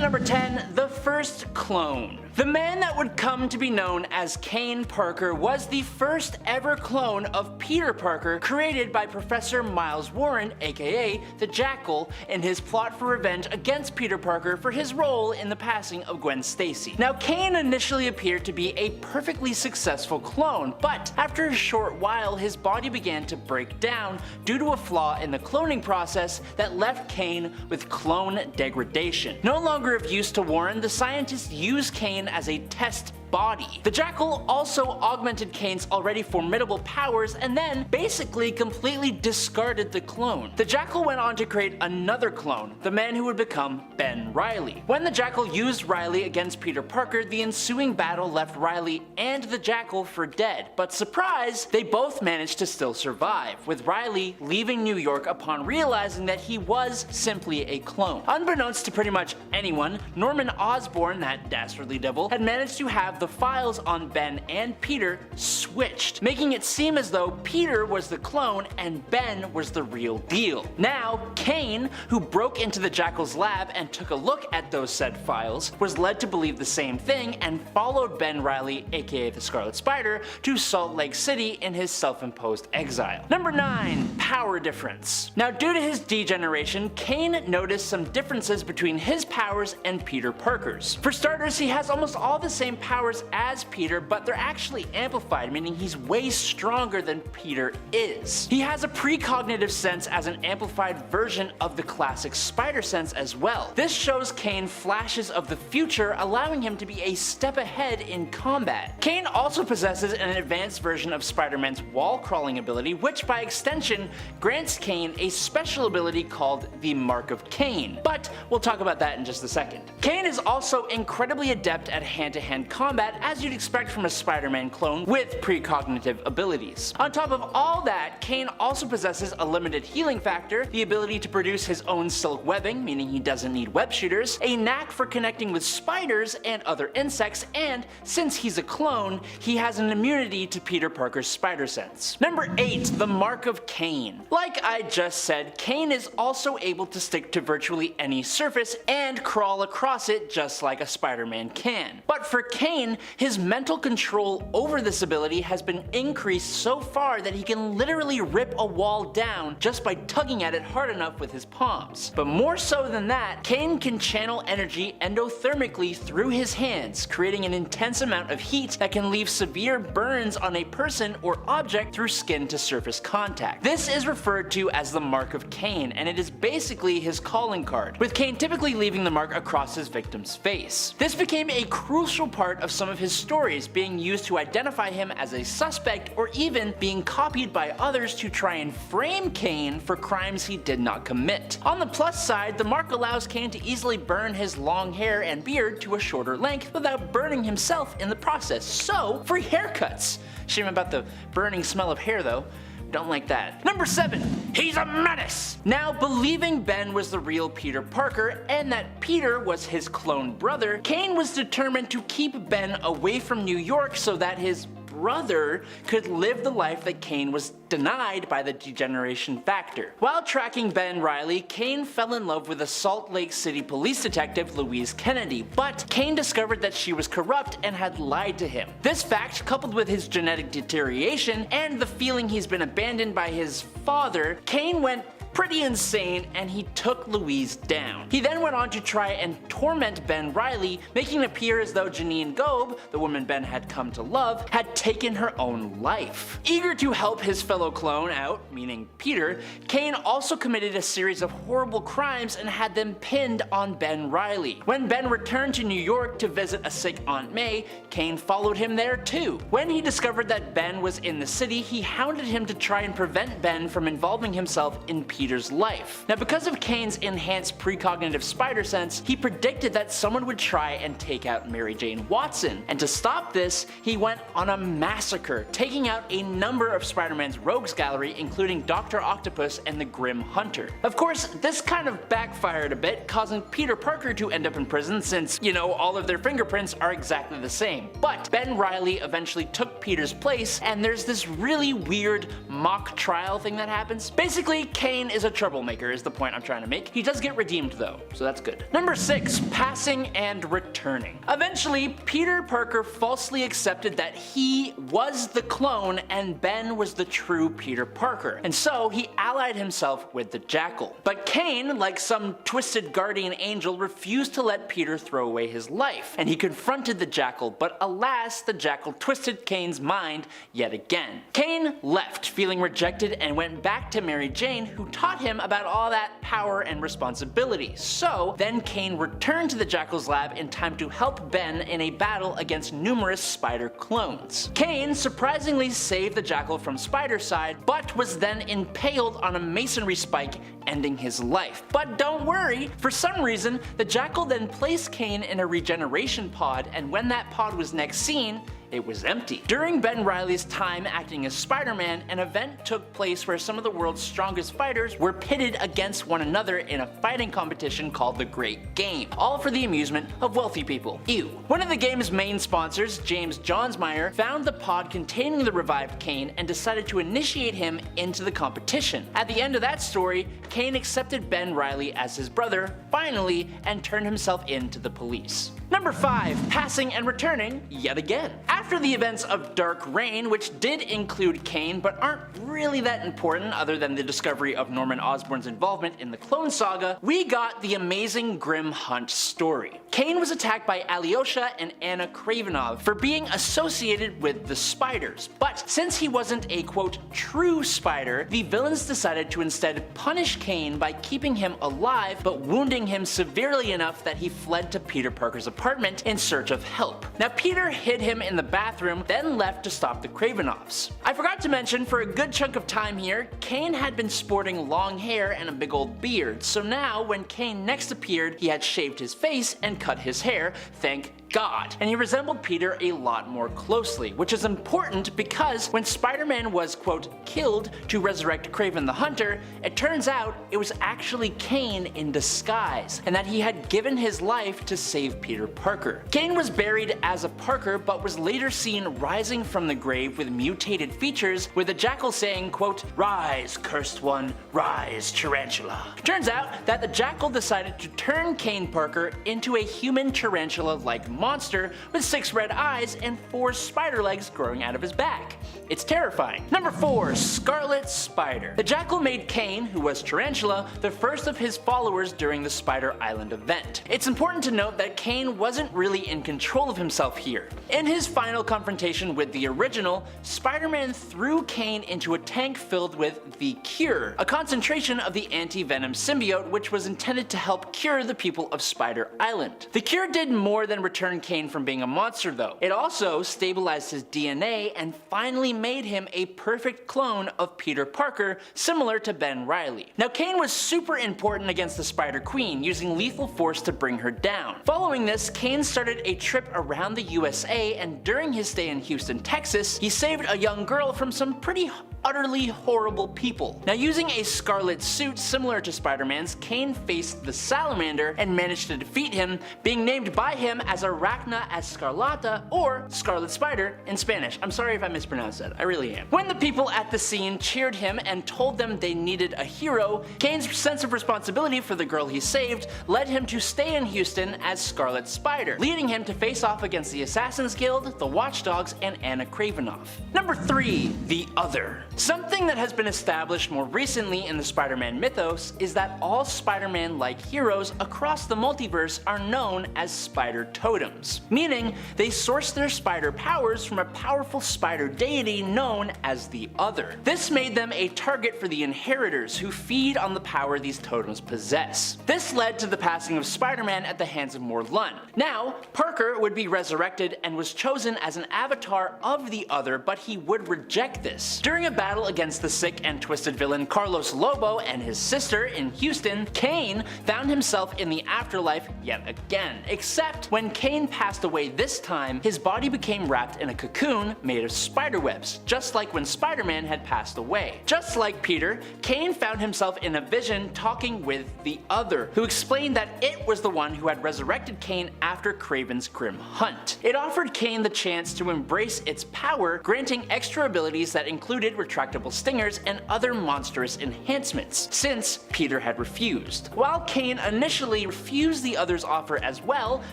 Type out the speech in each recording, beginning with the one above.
at number 10, the first clone. The man that would come to be known as Kane Parker was the first ever clone of Peter Parker created by Professor Miles Warren, aka the Jackal, in his plot for revenge against Peter Parker for his role in the passing of Gwen Stacy. Now, Kane initially appeared to be a perfectly successful clone, but after a short while his body began to break down due to a flaw in the cloning process that left Kane with clone degradation. No longer of use to Warren, the scientists used Kane as a test body. The Jackal also augmented Kane's already formidable powers and then basically completely discarded the clone. The Jackal went on to create another clone, the man who would become Ben Reilly. When the Jackal used Reilly against Peter Parker, the ensuing battle left Reilly and the Jackal for dead, but surprise, they both managed to still survive, with Reilly leaving New York upon realizing that he was simply a clone. Unbeknownst to pretty much anyone, Norman Osborn, that dastardly devil, had managed to have the files on Ben and Peter switched, making it seem as though Peter was the clone and Ben was the real deal. Now, Kane, who broke into the Jackal's lab and took a look at those said files, was led to believe the same thing and followed Ben Reilly, aka the Scarlet Spider, to Salt Lake City in his self-imposed exile. Number 9. Power difference. Now, due to his degeneration, Kane noticed some differences between his powers and Peter Parker's. For starters, he has almost all the same powers as Peter, but they're actually amplified, meaning he's way stronger than Peter is. He has a precognitive sense as an amplified version of the classic spider sense as well. This shows Kane flashes of the future, allowing him to be a step ahead in combat. Kane also possesses an advanced version of Spider-Man's wall crawling ability, which by extension grants Kane a special ability called the Mark of Kane, but we'll talk about that in just a second. Kane is also incredibly adept at hand-to-hand combat, as you'd expect from a Spider-Man clone with precognitive abilities. On top of all that, Kane also possesses a limited healing factor, the ability to produce his own silk webbing, meaning he doesn't need web shooters, a knack for connecting with spiders and other insects, and since he's a clone, he has an immunity to Peter Parker's spider sense. Number 8. The Mark of Kane. Like I just said, Kane is also able to stick to virtually any surface and crawl across it just like a Spider-Man can. But for Kane, his mental control over this ability has been increased so far that he can literally rip a wall down just by tugging at it hard enough with his palms. But more so than that, Kane can channel energy endothermically through his hands, creating an intense amount of heat that can leave severe burns on a person or object through skin to surface contact. This is referred to as the Mark of Kane, and it is basically his calling card, with Kane typically leaving the mark across his victim's face. This became a crucial part of some of his stories, being used to identify him as a suspect or even being copied by others to try and frame Kane for crimes he did not commit. On the plus side, the mark allows Kane to easily burn his long hair and beard to a shorter length without burning himself in the process, so free haircuts. Shame about the burning smell of hair though. Don't like that. Number 7. He's a menace! Now, believing Ben was the real Peter Parker and that Peter was his clone brother, Kane was determined to keep Ben away from New York so that his brother could live the life that Kane was denied by the degeneration factor. While tracking Ben Reilly, Kane fell in love with a Salt Lake City police detective, Louise Kennedy, but Kane discovered that she was corrupt and had lied to him. This fact, coupled with his genetic deterioration and the feeling he's been abandoned by his father, Kane went pretty insane and he took Louise down. He then went on to try and torment Ben Reilly, making it appear as though Janine Gobe, the woman Ben had come to love, had taken her own life. Eager to help his fellow clone out, meaning Peter, Kane also committed a series of horrible crimes and had them pinned on Ben Reilly. When Ben returned to New York to visit a sick Aunt May, Kane followed him there too. When he discovered that Ben was in the city, he hounded him to try and prevent Ben from involving himself in Peter's life. Now, because of Kane's enhanced precognitive spider sense, he predicted that someone would try and take out Mary Jane Watson, and to stop this, he went on a massacre, taking out a number of Spider-Man's rogues gallery, including Dr. Octopus and the Grim Hunter. Of course, this kind of backfired a bit, causing Peter Parker to end up in prison since, you know, all of their fingerprints are exactly the same. But Ben Reilly eventually took Peter's place, and there's this really weird mock trial thing that happens. Basically, Kane is a troublemaker is the point I'm trying to make. He does get redeemed though, so that's good. Number 6. Passing and returning. Eventually, Peter Parker falsely accepted that he was the clone and Ben was the true Peter Parker, and so he allied himself with the Jackal. But Kane, like some twisted guardian angel, refused to let Peter throw away his life, and he confronted the Jackal, but alas, the Jackal twisted Kane's mind yet again. Kane left, feeling rejected, and went back to Mary Jane, who taught him about all that power and responsibility. So then Kane returned to the Jackal's lab in time to help Ben in a battle against numerous Spider clones. Kane surprisingly saved the Jackal from Spider-Side, but was then impaled on a masonry spike, ending his life. But don't worry, for some reason, the Jackal then placed Kane in a regeneration pod, and when that pod was next seen, it was empty. During Ben Reilly's time acting as Spider-Man, an event took place where some of the world's strongest fighters were pitted against one another in a fighting competition called the Great Game, all for the amusement of wealthy people. Ew. One of the game's main sponsors, James Johnsmeyer, found the pod containing the revived Kane and decided to initiate him into the competition. At the end of that story, Kane accepted Ben Reilly as his brother, finally, and turned himself in to the police. Number 5. Passing and returning yet again. After the events of Dark Reign, which did include Kane but aren't really that important other than the discovery of Norman Osborn's involvement in the Clone Saga, we got the amazing Grim Hunt story. Kane was attacked by Alyosha and Anna Kravenov for being associated with the Spiders, but since he wasn't a quote true Spider, the villains decided to instead punish Kane by keeping him alive but wounding him severely enough that he fled to Peter Parker's apartment in search of help. Now Peter hid him in the bathroom, then left to stop the Kravenovs. I forgot to mention, for a good chunk of time here, Kane had been sporting long hair and a big old beard, so now when Kane next appeared, he had shaved his face and cut his hair, thank God, and he resembled Peter a lot more closely, which is important because when Spider-Man was quote killed to resurrect Kraven the Hunter, it turns out it was actually Kane in disguise, and that he had given his life to save Peter Parker. Kane was buried as a Parker, but was later seen rising from the grave with mutated features, with the Jackal saying quote, "Rise, cursed one, rise, tarantula." Turns out that the Jackal decided to turn Kane Parker into a human tarantula-like monster with 6 red eyes and 4 spider legs growing out of his back. It's terrifying. Number 4. Scarlet Spider. The Jackal made Kane, who was Tarantula, the first of his followers during the Spider Island event. It's important to note that Kane wasn't really in control of himself here. In his final confrontation with the original, Spider-Man threw Kane into a tank filled with the Cure, a concentration of the anti-venom symbiote which was intended to help cure the people of Spider Island. The Cure did more than return Kane from being a monster though. It also stabilized his DNA and finally made him a perfect clone of Peter Parker, similar to Ben Reilly. Now Kane was super important against the Spider Queen, using lethal force to bring her down. Following this, Kane started a trip around the USA, and during his stay in Houston, Texas, he saved a young girl from some pretty utterly horrible people. Now using a scarlet suit similar to Spider-Man's, Kane faced the Salamander and managed to defeat him, being named by him as Arachna Escarlata, or Scarlet Spider in Spanish. I'm sorry if I mispronounced that, I really am. When the people at the scene cheered him and told them they needed a hero, Kane's sense of responsibility for the girl he saved led him to stay in Houston as Scarlet Spider, leading him to face off against the Assassin's Guild, the Watchdogs, and Anna Kravenov. Number 3. The Other. Something that has been established more recently in the Spider-Man mythos is that all Spider-Man-like heroes across the multiverse are known as spider totems, meaning they source their spider powers from a powerful spider deity known as the Other. This made them a target for the Inheritors, who feed on the power these totems possess. This led to the passing of Spider-Man at the hands of Morlun. Now, Parker would be resurrected and was chosen as an avatar of the Other, but he would reject this. During a battle against the sick and twisted villain Carlos Lobo and his sister in Houston, Kane found himself in the afterlife yet again, except when Kane passed away this time, his body became wrapped in a cocoon made of spiderwebs, just like when Spider-Man had passed away. Just like Peter, Kane found himself in a vision talking with the Other, who explained that it was the one who had resurrected Kane after Kraven's grim hunt. It offered Kane the chance to embrace its power, granting extra abilities that included retractable stingers and other monstrous enhancements, since Peter had refused. While Kane initially refused the Other's offer as well,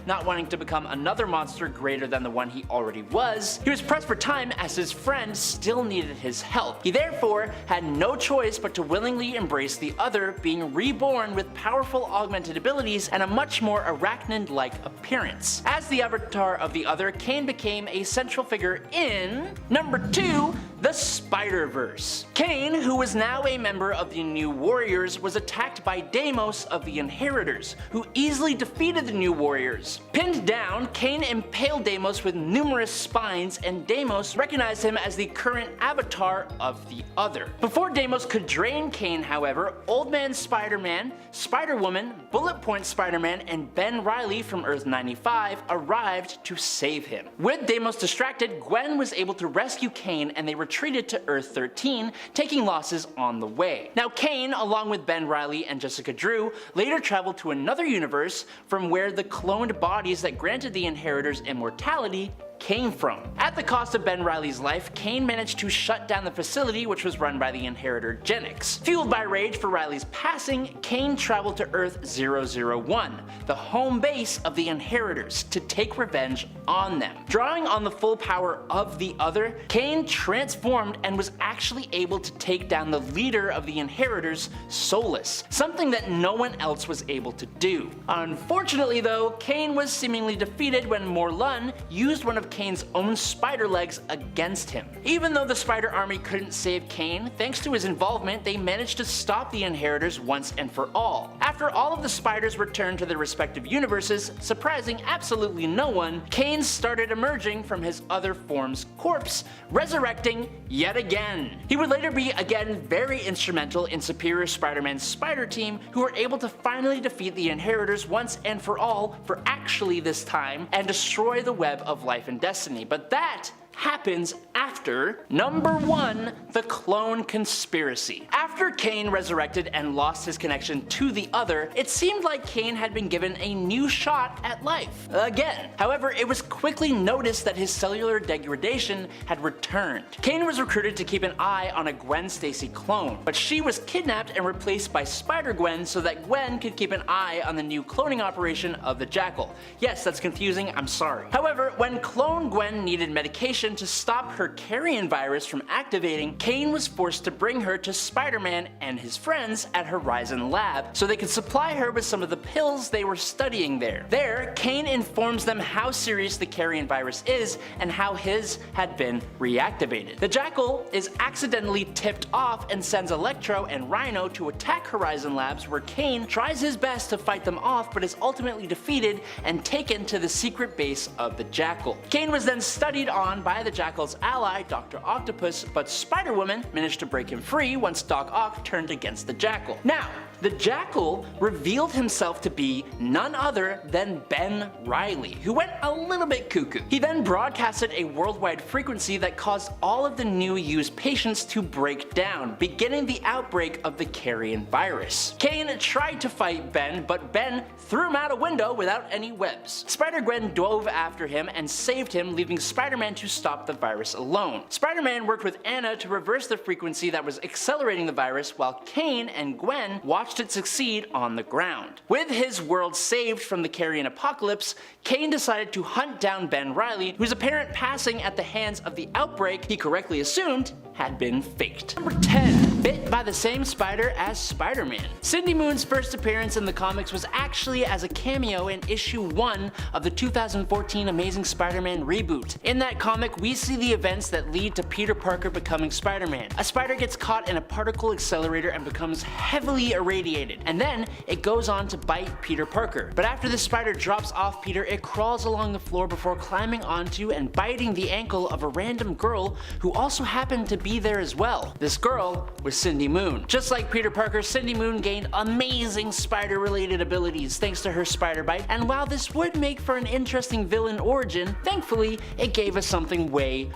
not wanting to become another monster greater than the one he already was, he was pressed for time as his friend still needed his help. He therefore had no choice but to willingly embrace the Other, being reborn with powerful augmented abilities and a much more arachnid-like appearance. As the avatar of the Other, Kane became a central figure in number 2, the Spider-Verse. Kane, who was now a member of the New Warriors, was attacked by Deimos of the Inheritors, who easily defeated the New Warriors. Pinned down, Kane impaled Deimos with numerous spines, and Deimos recognized him as the current avatar of the Other. Before Deimos could drain Kane, however, Old Man Spider-Man, Spider-Woman, Bullet Point Spider-Man, and Ben Reilly from Earth 95 arrived to save him. With Deimos distracted, Gwen was able to rescue Kane, and they retreated to Earth 13, taking losses on the way. Now Kane, along with Ben Reilly and Jessica Drew, later traveled to another universe from where the cloned bodies that granted the Inheritors immortality came from. At the cost of Ben Reilly's life, Kane managed to shut down the facility, which was run by the Inheritor Genix. Fueled by rage for Reilly's passing, Kane traveled to Earth 001, the home base of the Inheritors, to take revenge on them. Drawing on the full power of the Other, Kane transformed and was actually able to take down the leader of the Inheritors, Solus, something that no one else was able to do. Unfortunately though, Kane was seemingly defeated when Morlun used one of Kane's own spider legs against him. Even though the Spider Army couldn't save Kane, thanks to his involvement, they managed to stop the Inheritors once and for all. After all of the spiders returned to their respective universes, surprising absolutely no one, Kane started emerging from his other form's corpse, resurrecting yet again. He would later be again very instrumental in Superior Spider-Man's Spider Team, who were able to finally defeat the Inheritors once and for all, for actually this time, and destroy the web of life and destiny. But that happens after number 1, the clone conspiracy. After Kane resurrected and lost his connection to the Other, it seemed like Kane had been given a new shot at life again. However, it was quickly noticed that his cellular degradation had returned. Kane was recruited to keep an eye on a Gwen Stacy clone, but she was kidnapped and replaced by Spider-Gwen so that Gwen could keep an eye on the new cloning operation of the Jackal. Yes, that's confusing, I'm sorry. However, when clone Gwen needed medication to stop her carrion virus from activating, Kane was forced to bring her to Spider-Man and his friends at Horizon Lab so they could supply her with some of the pills they were studying there. There, Kane informs them how serious the carrion virus is and how his had been reactivated. The Jackal is accidentally tipped off and sends Electro and Rhino to attack Horizon Labs, where Kane tries his best to fight them off but is ultimately defeated and taken to the secret base of the Jackal. Kane was then studied on by the Jackal's ally, Dr. Octopus, but Spider-Woman managed to break him free once Doc Ock turned against the Jackal. Now, the Jackal revealed himself to be none other than Ben Reilly, who went a little bit cuckoo. He then broadcasted a worldwide frequency that caused all of the new used patients to break down, beginning the outbreak of the carrion virus. Kane tried to fight Ben, but Ben threw him out a window without any webs. Spider-Gwen dove after him and saved him, leaving Spider-Man to stop the virus alone. Spider-Man worked with Anna to reverse the frequency that was accelerating the virus, while Kane and Gwen watched it succeed on the ground. With his world saved from the carrion apocalypse, Kane decided to hunt down Ben Reilly, whose apparent passing at the hands of the outbreak he correctly assumed had been faked. Number 10. Bit by the same spider as Spider-Man. Cindy Moon's first appearance in the comics was actually as a cameo in issue 1 of the 2014 Amazing Spider-Man reboot. In that comic, we see the events that lead to Peter Parker becoming Spider-Man. A spider gets caught in a particle accelerator and becomes heavily irradiated, and then it goes on to bite Peter Parker. But after the spider drops off Peter, it crawls along the floor before climbing onto and biting the ankle of a random girl who also happened to be be there as well. This girl was Cindy Moon. Just like Peter Parker, Cindy Moon gained amazing spider-related abilities thanks to her spider bite, and while this would make for an interesting villain origin, thankfully it gave us something way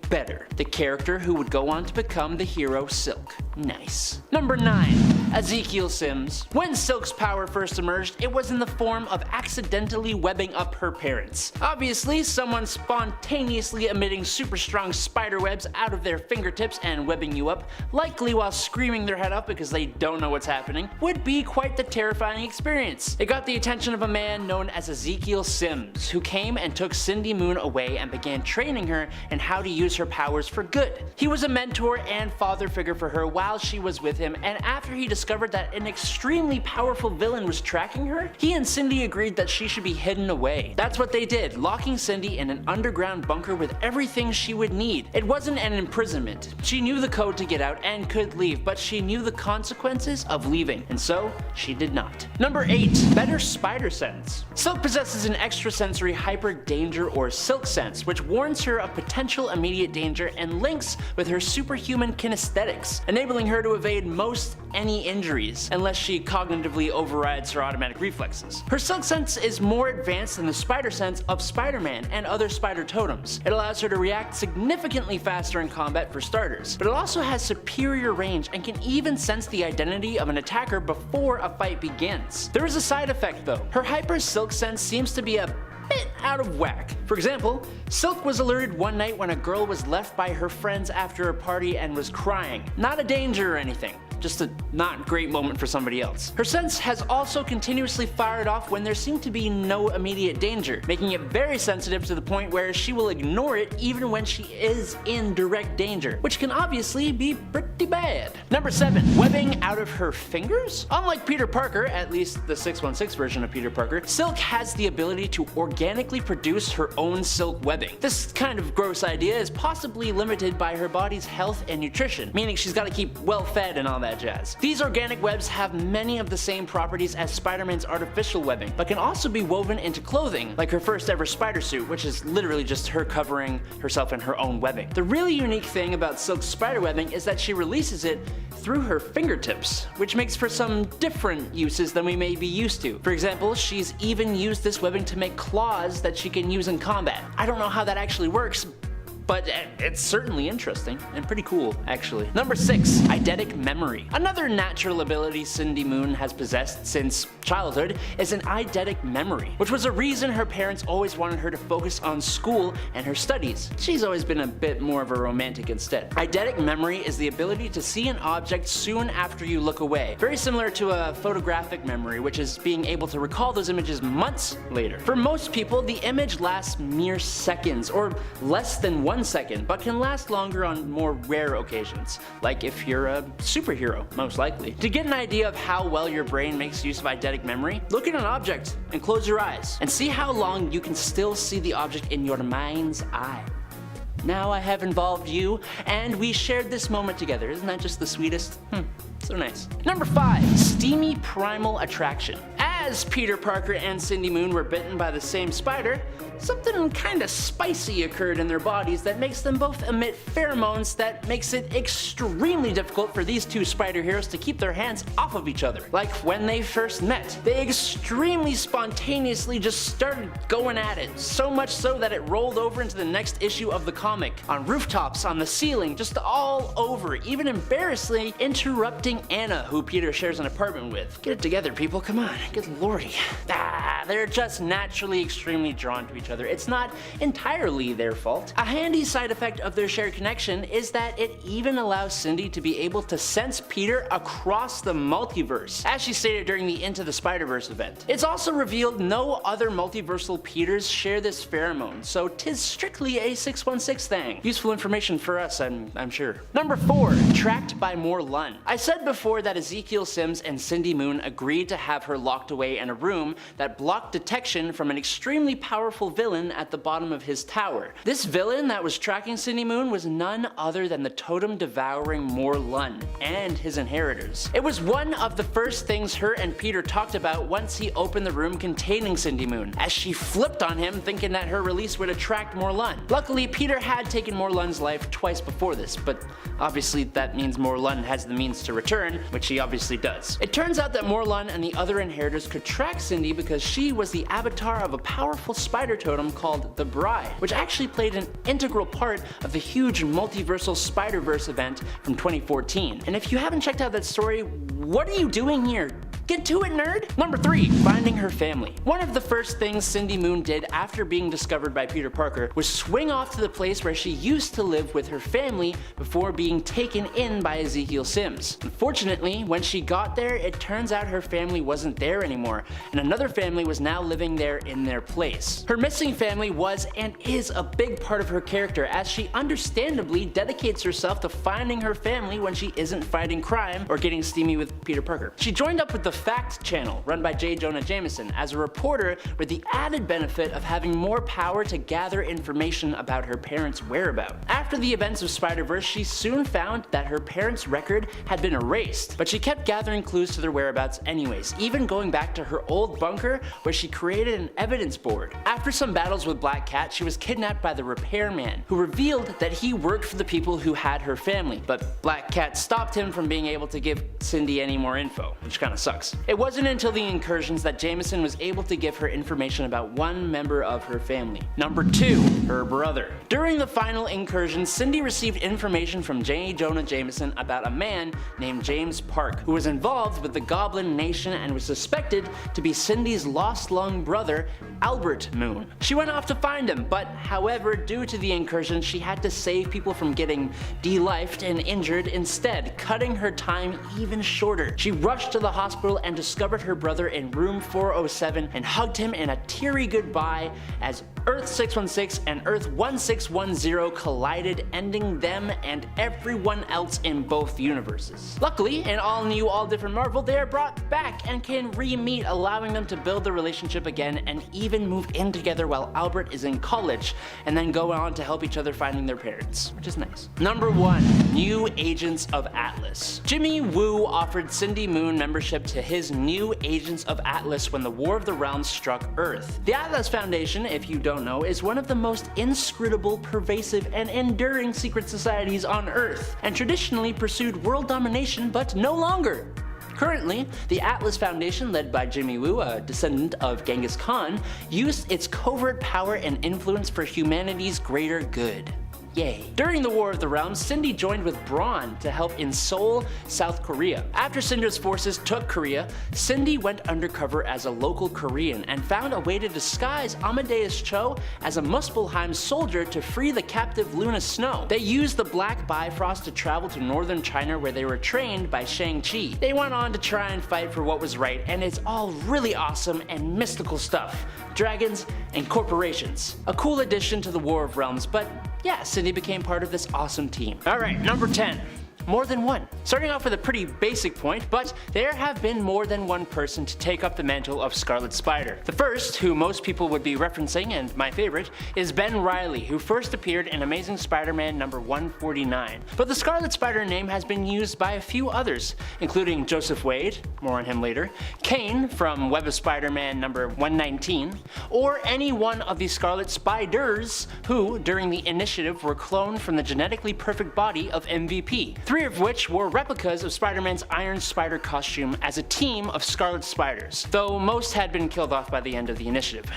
better. The character who would go on to become the hero Silk. Nice. Number 9. Ezekiel Sims. When Silk's power first emerged, it was in the form of accidentally webbing up her parents. Obviously, someone spontaneously emitting super strong spider webs out of their fingertips and webbing you up, likely while screaming their head off because they don't know what's happening, would be quite the terrifying experience. It got the attention of a man known as Ezekiel Sims, who came and took Cindy Moon away and began training her in how to use her powers for good. He was a mentor and father figure for her while she was with him, and after he discovered that an extremely powerful villain was tracking her, he and Cindy agreed that she should be hidden away. That's what they did, locking Cindy in an underground bunker with everything she would need. It wasn't an imprisonment. She knew the code to get out and could leave, but she knew the consequences of leaving, and so she did not. Number 8. Better spider sense. Silk possesses an extrasensory hyper danger or silk sense, which warns her of potential immediate danger and links with her superhuman kinesthetics, enabling her to evade most any injuries, unless she cognitively overrides her automatic reflexes. Her silk sense is more advanced than the spider sense of Spider-Man and other spider totems. It allows her to react significantly faster in combat for starters, but it also has superior range and can even sense the identity of an attacker before a fight begins. There is a side effect though. Her hyper silk sense seems to be a bit out of whack. For example, Silk was alerted one night when a girl was left by her friends after a party and was crying. Not a danger or anything, just a not great moment for somebody else. Her sense has also continuously fired off when there seemed to be no immediate danger, making it very sensitive to the point where she will ignore it even when she is in direct danger, which can obviously be pretty bad. Number 7. Webbing out of her fingers? Unlike Peter Parker, at least the 616 version of Peter Parker, Silk has the ability to organically produce her own silk webbing. This kind of gross idea is possibly limited by her body's health and nutrition, meaning she's got to keep well fed and all that jazz. These organic webs have many of the same properties as Spider-Man's artificial webbing, but can also be woven into clothing, like her first ever spider suit, which is literally just her covering herself in her own webbing. The really unique thing about Silk's spider webbing is that she releases it through her fingertips, which makes for some different uses than we may be used to. For example, she's even used this webbing to make claws that she can use in combat. I don't know how that actually works, but it's certainly interesting and pretty cool, actually. Number 6. Eidetic memory. Another natural ability Cindy Moon has possessed since childhood is an eidetic memory, which was a reason her parents always wanted her to focus on school and her studies. She's always been a bit more of a romantic instead. Eidetic memory is the ability to see an object soon after you look away, very similar to a photographic memory, which is being able to recall those images months later. For most people, the image lasts mere seconds or less than 1 second, but can last longer on more rare occasions, like if you're a superhero, most likely. To get an idea of how well your brain makes use of eidetic memory, look at an object and close your eyes, and see how long you can still see the object in your mind's eye. Now I have involved you, and we shared this moment together. Isn't that just the sweetest? So nice. Number 5. Steamy primal attraction. As Peter Parker and Cindy Moon were bitten by the same spider, something kinda spicy occurred in their bodies that makes them both emit pheromones that makes it extremely difficult for these two spider heroes to keep their hands off of each other. Like when they first met, they extremely spontaneously just started going at it, so much so that it rolled over into the next issue of the comic, on rooftops, on the ceiling, just all over, even embarrassingly interrupting Anna, who Peter shares an apartment with. Get it together, people, come on, good lordy. They're just naturally extremely drawn to each other. It's not entirely their fault. A handy side effect of their shared connection is that it even allows Cindy to be able to sense Peter across the multiverse, as she stated during the Into the Spider-Verse event. It's also revealed no other multiversal Peters share this pheromone, so 'tis strictly a 616 thing. Useful information for us, I'm sure. Number 4. Tracked by more Lun. I said before that Ezekiel Sims and Cindy Moon agreed to have her locked away in a room that blocked block detection from an extremely powerful villain at the bottom of his tower. This villain that was tracking Cindy Moon was none other than the totem-devouring Morlun and his inheritors. It was one of the first things her and Peter talked about once he opened the room containing Cindy Moon, as she flipped on him thinking that her release would attract Morlun. Luckily, Peter had taken Morlun's life twice before this, but obviously that means Morlun has the means to return, which he obviously does. It turns out that Morlun and the other inheritors could track Cindy because she was the avatar of a powerful spider totem called the Bride, which actually played an integral part of the huge multiversal Spider-Verse event from 2014. And if you haven't checked out that story, what are you doing here? Get to it, nerd! Number 3. Finding her family. One of the first things Cindy Moon did after being discovered by Peter Parker was swing off to the place where she used to live with her family before being taken in by Ezekiel Sims. Unfortunately, when she got there, it turns out her family wasn't there anymore, and another family was now living there in their place. Her missing family was and is a big part of her character, as she understandably dedicates herself to finding her family when she isn't fighting crime or getting steamy with Peter Parker. She joined up with the Fact channel, run by J. Jonah Jameson, as a reporter with the added benefit of having more power to gather information about her parents' whereabouts. After the events of Spider-Verse, she soon found that her parents' record had been erased, but she kept gathering clues to their whereabouts anyways, even going back to her old bunker where she created an evidence board. After some battles with Black Cat, she was kidnapped by the Repairman, who revealed that he worked for the people who had her family, but Black Cat stopped him from being able to give Cindy any more info, which kinda sucks. It wasn't until the incursions that Jameson was able to give her information about one member of her family. Number 2. Her brother. During the final incursion, Cindy received information from J. Jonah Jameson about a man named James Park, who was involved with the Goblin Nation and was suspected to be Cindy's lost long brother, Albert Moon. She went off to find him, but however, due to the incursion, she had to save people from getting de-lifed and injured instead, cutting her time even shorter. She rushed to the hospital and discovered her brother in room 407 and hugged him in a teary goodbye as Earth 616 and Earth 1610 collided, ending them and everyone else in both universes. Luckily, in all new, all different Marvel, they are brought back and can re-meet, allowing them to build the relationship again and even move in together while Albert is in college, and then go on to help each other finding their parents, which is nice. Number 1. New Agents of Atlas. Jimmy Woo offered Cindy Moon membership to his New Agents of Atlas when the War of the Realms struck Earth. The Atlas Foundation, if you don't know, is one of the most inscrutable, pervasive, and enduring secret societies on Earth, and traditionally pursued world domination, but no longer. Currently, the Atlas Foundation, led by Jimmy Woo, a descendant of Genghis Khan, used its covert power and influence for humanity's greater good. Yay. During the War of the Realms, Cindy joined with Braun to help in Seoul, South Korea. After Syndra's forces took Korea, Cindy went undercover as a local Korean and found a way to disguise Amadeus Cho as a Muspelheim soldier to free the captive Luna Snow. They used the Black Bifrost to travel to northern China, where they were trained by Shang-Chi. They went on to try and fight for what was right, and it's all really awesome and mystical stuff. Dragons and corporations. A cool addition to the War of Realms, but yeah, Cindy became part of this awesome team. Alright, number 10. More than one. Starting off with a pretty basic point, but there have been more than one person to take up the mantle of Scarlet Spider. The first, who most people would be referencing, and my favorite, is Ben Reilly, who first appeared in Amazing Spider-Man number 149. But the Scarlet Spider name has been used by a few others, including Joseph Wade, more on him later, Kane from Web of Spider-Man number 119, or any one of the Scarlet Spiders who, during the initiative, were cloned from the genetically perfect body of MVP. 3 of which were replicas of Spider-Man's Iron Spider costume as a team of Scarlet Spiders, though most had been killed off by the end of the initiative.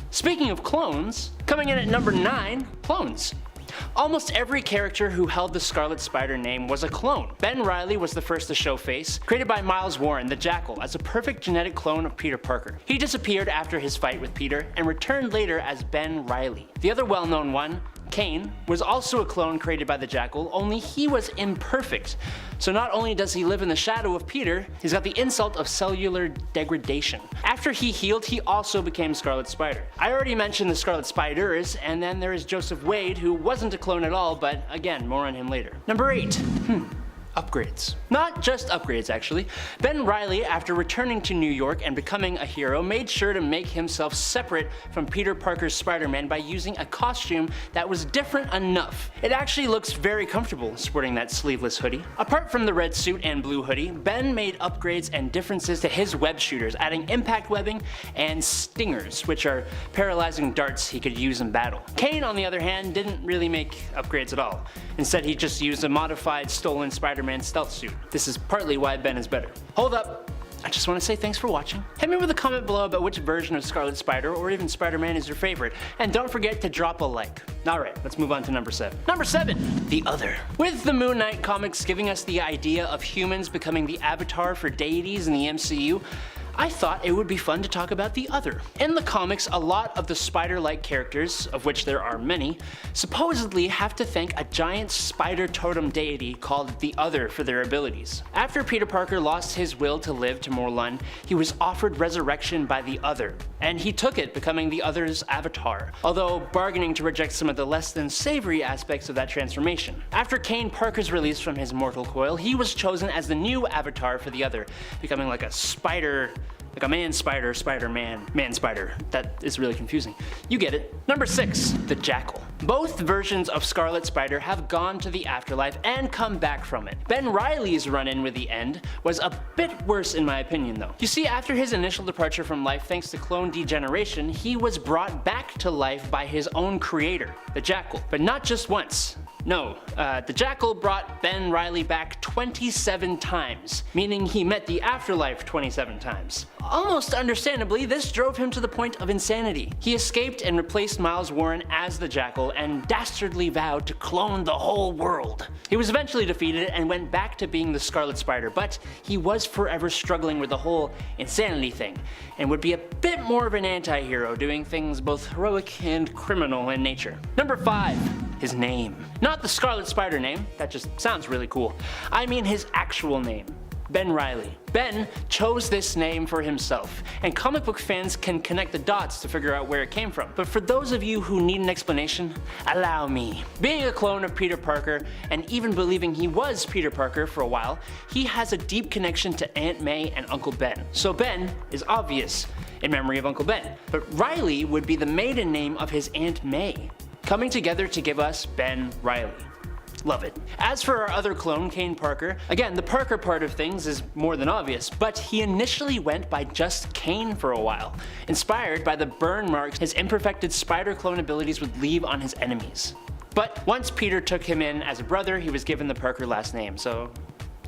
Speaking of clones, coming in at number 9, clones. Almost every character who held the Scarlet Spider name was a clone. Ben Reilly was the first to show face, created by Miles Warren, the Jackal, as a perfect genetic clone of Peter Parker. He disappeared after his fight with Peter and returned later as Ben Reilly. The other well-known one, Kane, was also a clone created by the Jackal, only he was imperfect. So not only does he live in the shadow of Peter, he's got the insult of cellular degradation. After he healed, he also became Scarlet Spider. I already mentioned the Scarlet Spiders, and then there is Joseph Wade, who wasn't a clone at all, but again, more on him later. Number 8. upgrades. Not just upgrades, actually. Ben Reilly, after returning to New York and becoming a hero, made sure to make himself separate from Peter Parker's Spider-Man by using a costume that was different enough. It actually looks very comfortable sporting that sleeveless hoodie. Apart from the red suit and blue hoodie, Ben made upgrades and differences to his web shooters, adding impact webbing and stingers, which are paralyzing darts he could use in battle. Kane, on the other hand, didn't really make upgrades at all. Instead, he just used a modified stolen Spider-Man stealth suit. This is partly why Ben is better. Hold up! I just want to say thanks for watching. Hit me with a comment below about which version of Scarlet Spider or even Spider-Man is your favorite, and don't forget to drop a like. Alright, let's move on to number 7. Number 7! The Other. With the Moon Knight comics giving us the idea of humans becoming the avatar for deities in the MCU, I thought it would be fun to talk about the Other. In the comics, a lot of the spider-like characters, of which there are many, supposedly have to thank a giant spider totem deity called the Other for their abilities. After Peter Parker lost his will to live to Morlun, he was offered resurrection by the Other, and he took it, becoming the Other's avatar, although bargaining to reject some of the less than savory aspects of that transformation. After Kane Parker's release from his mortal coil, he was chosen as the new avatar for the Other, becoming like a spider, like a man-spider, Spider-Man, man-spider. That is really confusing. You get it. Number 6, the Jackal. Both versions of Scarlet Spider have gone to the afterlife and come back from it. Ben Reilly's run-in with the End was a bit worse in my opinion though. You see, after his initial departure from life thanks to clone degeneration, he was brought back to life by his own creator, the Jackal. But not just once. No, the Jackal brought Ben Reilly back 27 times, meaning he met the afterlife 27 times. Almost understandably, this drove him to the point of insanity. He escaped and replaced Miles Warren as the Jackal and dastardly vowed to clone the whole world. He was eventually defeated and went back to being the Scarlet Spider, but he was forever struggling with the whole insanity thing, and would be a bit more of an anti-hero, doing things both heroic and criminal in nature. Number 5. His name. Not the Scarlet Spider name, that just sounds really cool. I mean his actual name. Ben Reilly. Ben chose this name for himself, and comic book fans can connect the dots to figure out where it came from. But for those of you who need an explanation, allow me. Being a clone of Peter Parker, and even believing he was Peter Parker for a while, he has a deep connection to Aunt May and Uncle Ben. So Ben is obvious, in memory of Uncle Ben. But Reilly would be the maiden name of his Aunt May, coming together to give us Ben Reilly. Love it. As for our other clone, Kane Parker, again, the Parker part of things is more than obvious, but he initially went by just Kane for a while, inspired by the burn marks his imperfected spider clone abilities would leave on his enemies. But once Peter took him in as a brother, he was given the Parker last name, so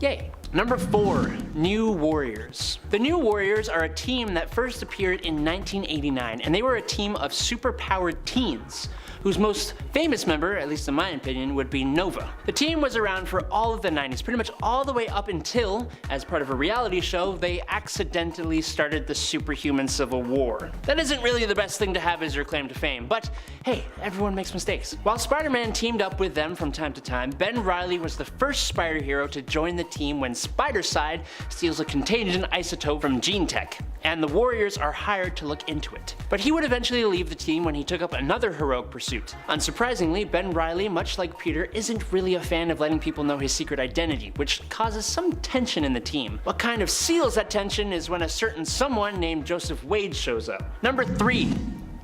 yay. Number 4, New Warriors. The New Warriors are a team that first appeared in 1989, and they were a team of super-powered teens, whose most famous member, at least in my opinion, would be Nova. The team was around for all of the 90s, pretty much all the way up until, as part of a reality show, they accidentally started the superhuman civil war. That isn't really the best thing to have as your claim to fame, but hey, everyone makes mistakes. While Spider-Man teamed up with them from time to time, Ben Reilly was the first Spider hero to join the team when Spider-Side steals a contagion isotope from Gene Tech, and the Warriors are hired to look into it. But he would eventually leave the team when he took up another heroic pursuit. Unsurprisingly, Ben Reilly, much like Peter, isn't really a fan of letting people know his secret identity, which causes some tension in the team. What kind of seals that tension is when a certain someone named Joseph Wade shows up. Number 3.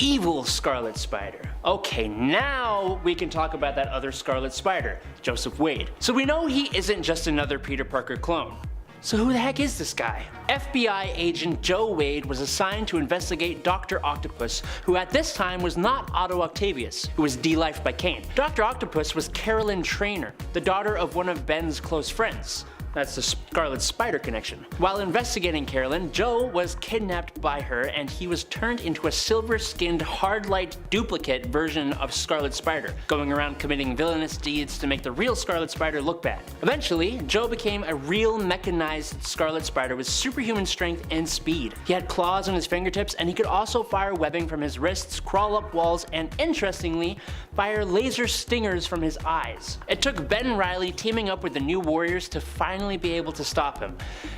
Evil Scarlet Spider. Okay, now we can talk about that other Scarlet Spider, Joseph Wade. So we know he isn't just another Peter Parker clone. So who the heck is this guy? FBI agent Joe Wade was assigned to investigate Dr. Octopus, who at this time was not Otto Octavius, who was de-lifed by Kane. Dr. Octopus was Carolyn Traynor, the daughter of one of Ben's close friends. That's the Scarlet Spider connection. While investigating Carolyn, Joe was kidnapped by her and he was turned into a silver-skinned, hard-light duplicate version of Scarlet Spider, going around committing villainous deeds to make the real Scarlet Spider look bad. Eventually, Joe became a real mechanized Scarlet Spider with superhuman strength and speed. He had claws on his fingertips and he could also fire webbing from his wrists, crawl up walls, and interestingly, fire laser stingers from his eyes. It took Ben Reilly teaming up with the New Warriors to finally finally be able to stop him,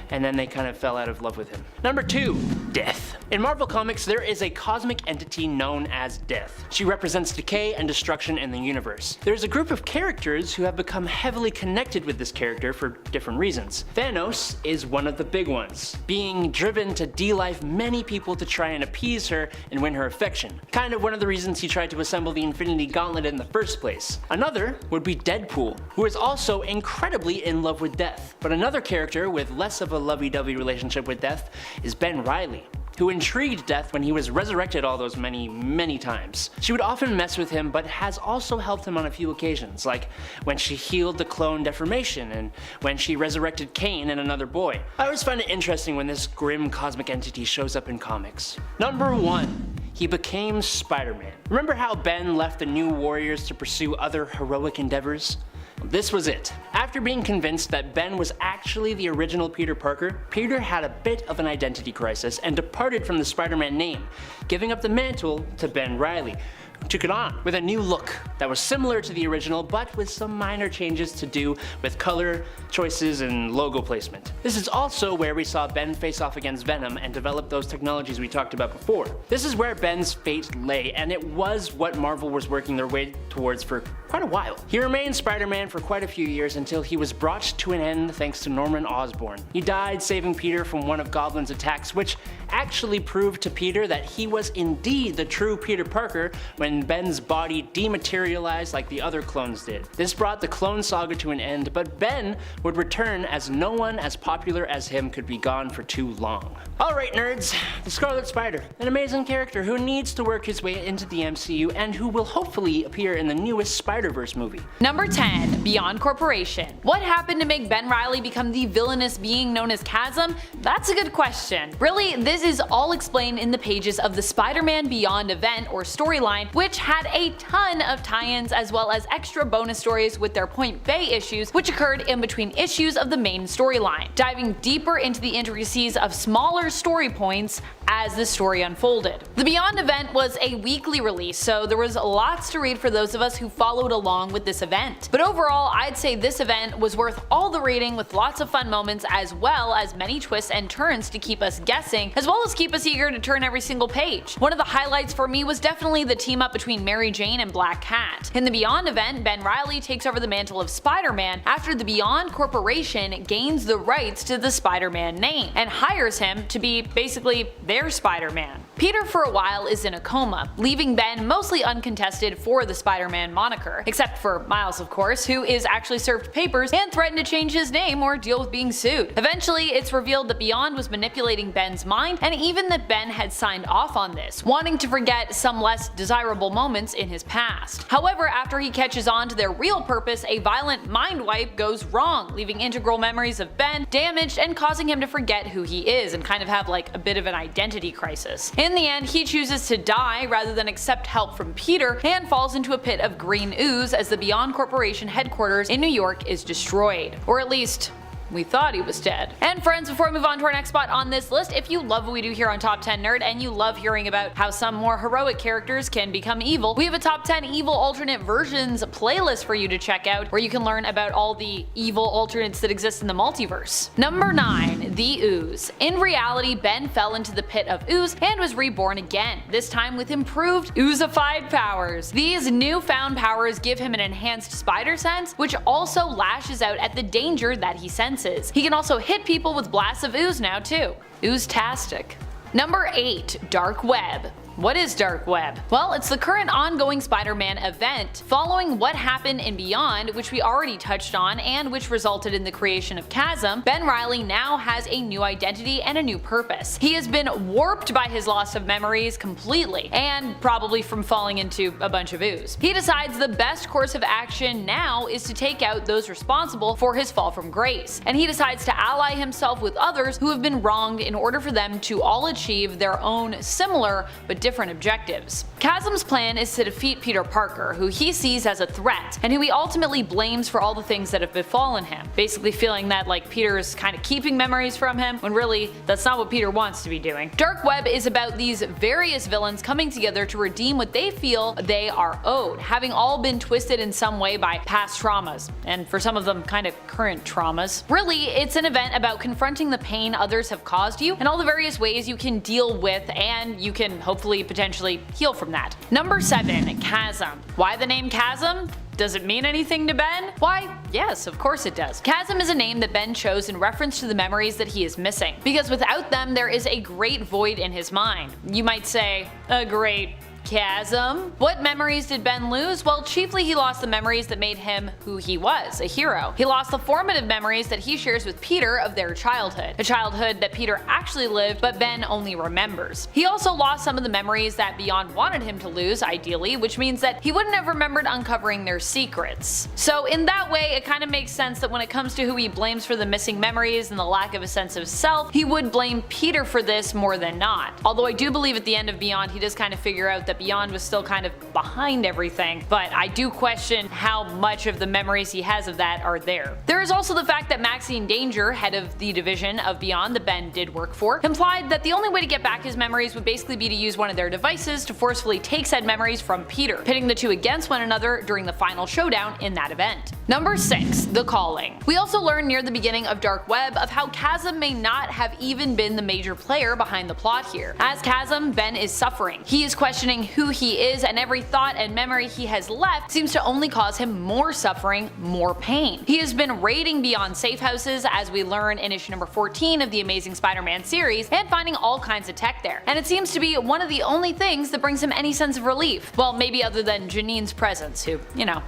and then they kind of fell out of love with him. Number 2. Death. In Marvel Comics, there is a cosmic entity known as Death. She represents decay and destruction in the universe. There's a group of characters who have become heavily connected with this character for different reasons. Thanos is one of the big ones, being driven to de-life many people to try and appease her and win her affection. Kind of one of the reasons he tried to assemble the Infinity Gauntlet in the first place. Another would be Deadpool, who is also incredibly in love with Death. But another character with less of a lovey-dovey relationship with Death is Ben Reilly, who intrigued Death when he was resurrected all those many times. She would often mess with him, but has also helped him on a few occasions, like when she healed the clone deformation and when she resurrected Kane and another boy. I always find it interesting when this grim cosmic entity shows up in comics. Number 1. He became Spider-Man. Remember how Ben left the New Warriors to pursue other heroic endeavors? This was it. After being convinced that Ben was actually the original Peter Parker, Peter had a bit of an identity crisis and departed from the Spider-Man name, giving up the mantle to Ben Reilly, who took it on with a new look that was similar to the original but with some minor changes to do with color choices and logo placement. This is also where we saw Ben face off against Venom and develop those technologies we talked about before. This is where Ben's fate lay, and it was what Marvel was working their way towards for quite a while. He remained Spider-Man for quite a few years until he was brought to an end thanks to Norman Osborn. He died saving Peter from one of Goblin's attacks, which actually proved to Peter that he was indeed the true Peter Parker when Ben's body dematerialized like the other clones did. This brought the clone saga to an end, but Ben would return as no one as popular as him could be gone for too long. Alright nerds, the Scarlet Spider, an amazing character who needs to work his way into the MCU and who will hopefully appear in the newest Spider-Verse movie. Number 10. Beyond Corporation. What happened to make Ben Reilly become the villainous being known as Chasm? That's a good question. Really, this is all explained in the pages of the Spider-Man Beyond event or storyline, which had a ton of tie-ins as well as extra bonus stories with their Point Bay issues, which occurred in between issues of the main storyline, diving deeper into the intricacies of smaller story points as the story unfolded. The Beyond event was a weekly release, so there was lots to read for those of us who followed along with this event. But overall, I'd say this event was worth all the reading with lots of fun moments as well as many twists and turns to keep us guessing, as well as keep us eager to turn every single page. One of the highlights for me was definitely the team up between Mary Jane and Black Cat. In the Beyond event, Ben Reilly takes over the mantle of Spider-Man after the Beyond Corporation gains the rights to the Spider-Man name and hires him to be basically their Spider-Man. Peter for a while is in a coma, leaving Ben mostly uncontested for the Spider-Man moniker, except for Miles of course, who is actually served papers and threatened to change his name or deal with being sued. Eventually, it's revealed that Beyond was manipulating Ben's mind, and even that Ben had signed off on this, wanting to forget some less desirable moments in his past. However, after he catches on to their real purpose, a violent mind wipe goes wrong, leaving integral memories of Ben damaged and causing him to forget who he is and kind of have like a bit of an identity crisis. In the end, he chooses to die rather than accept help from Peter and falls into a pit of green ooze as the Beyond Corporation headquarters in New York is destroyed. Or at least, we thought he was dead. And friends, before we move on to our next spot on this list, if you love what we do here on Top 10 Nerd and you love hearing about how some more heroic characters can become evil, we have a Top 10 Evil Alternate Versions playlist for you to check out, where you can learn about all the evil alternates that exist in the multiverse. Number 9. The Ooze. In reality, Ben fell into the pit of ooze and was reborn again, this time with improved oozified powers. These newfound powers give him an enhanced spider sense, which also lashes out at the danger that he senses. He can also hit people with blasts of ooze now too. Ooze-tastic. Number 8. Dark Web. What is Dark Web? Well, it's the current ongoing Spider-Man event, following what happened in Beyond, which we already touched on and which resulted in the creation of Chasm. Ben Reilly now has a new identity and a new purpose. He has been warped by his loss of memories completely, and probably from falling into a bunch of ooze. He decides the best course of action now is to take out those responsible for his fall from grace, and he decides to ally himself with others who have been wronged in order for them to all achieve their own similar but different objectives. Chasm's plan is to defeat Peter Parker, who he sees as a threat, and who he ultimately blames for all the things that have befallen him, basically feeling that Peter is kind of keeping memories from him, when really that's not what Peter wants to be doing. Dark Web is about these various villains coming together to redeem what they feel they are owed, having all been twisted in some way by past traumas, and for some of them kind of current traumas. Really, it's an event about confronting the pain others have caused you and all the various ways you can deal with and you can hopefully potentially heal from that. Number 7. Chasm. Why the name Chasm? Does it mean anything to Ben? Why, yes, of course it does. Chasm is a name that Ben chose in reference to the memories that he is missing, because without them there is a great void in his mind. You might say, a great chasm? What memories did Ben lose? Well, chiefly he lost the memories that made him who he was, a hero. He lost the formative memories that he shares with Peter of their childhood, a childhood that Peter actually lived but Ben only remembers. He also lost some of the memories that Beyond wanted him to lose, ideally, which means that he wouldn't have remembered uncovering their secrets. So in that way, it kind of makes sense that when it comes to who he blames for the missing memories and the lack of a sense of self, he would blame Peter for this more than not. Although I do believe at the end of Beyond he does kind of figure out that Beyond was still kind of behind everything, but I do question how much of the memories he has of that are there. There is also the fact that Maxine Danger, head of the division of Beyond that Ben did work for, implied that the only way to get back his memories would basically be to use one of their devices to forcefully take said memories from Peter, pitting the two against one another during the final showdown in that event. Number 6. The Calling. We also learn near the beginning of Dark Web of how Chasm may not have even been the major player behind the plot here. As Chasm, Ben is suffering. He is questioning who he is, and every thought and memory he has left seems to only cause him more suffering, more pain. He has been raiding Beyond safe houses, as we learn in issue number 14 of the Amazing Spider-Man series, and finding all kinds of tech there. And it seems to be one of the only things that brings him any sense of relief. Well, maybe other than Janine's presence, who,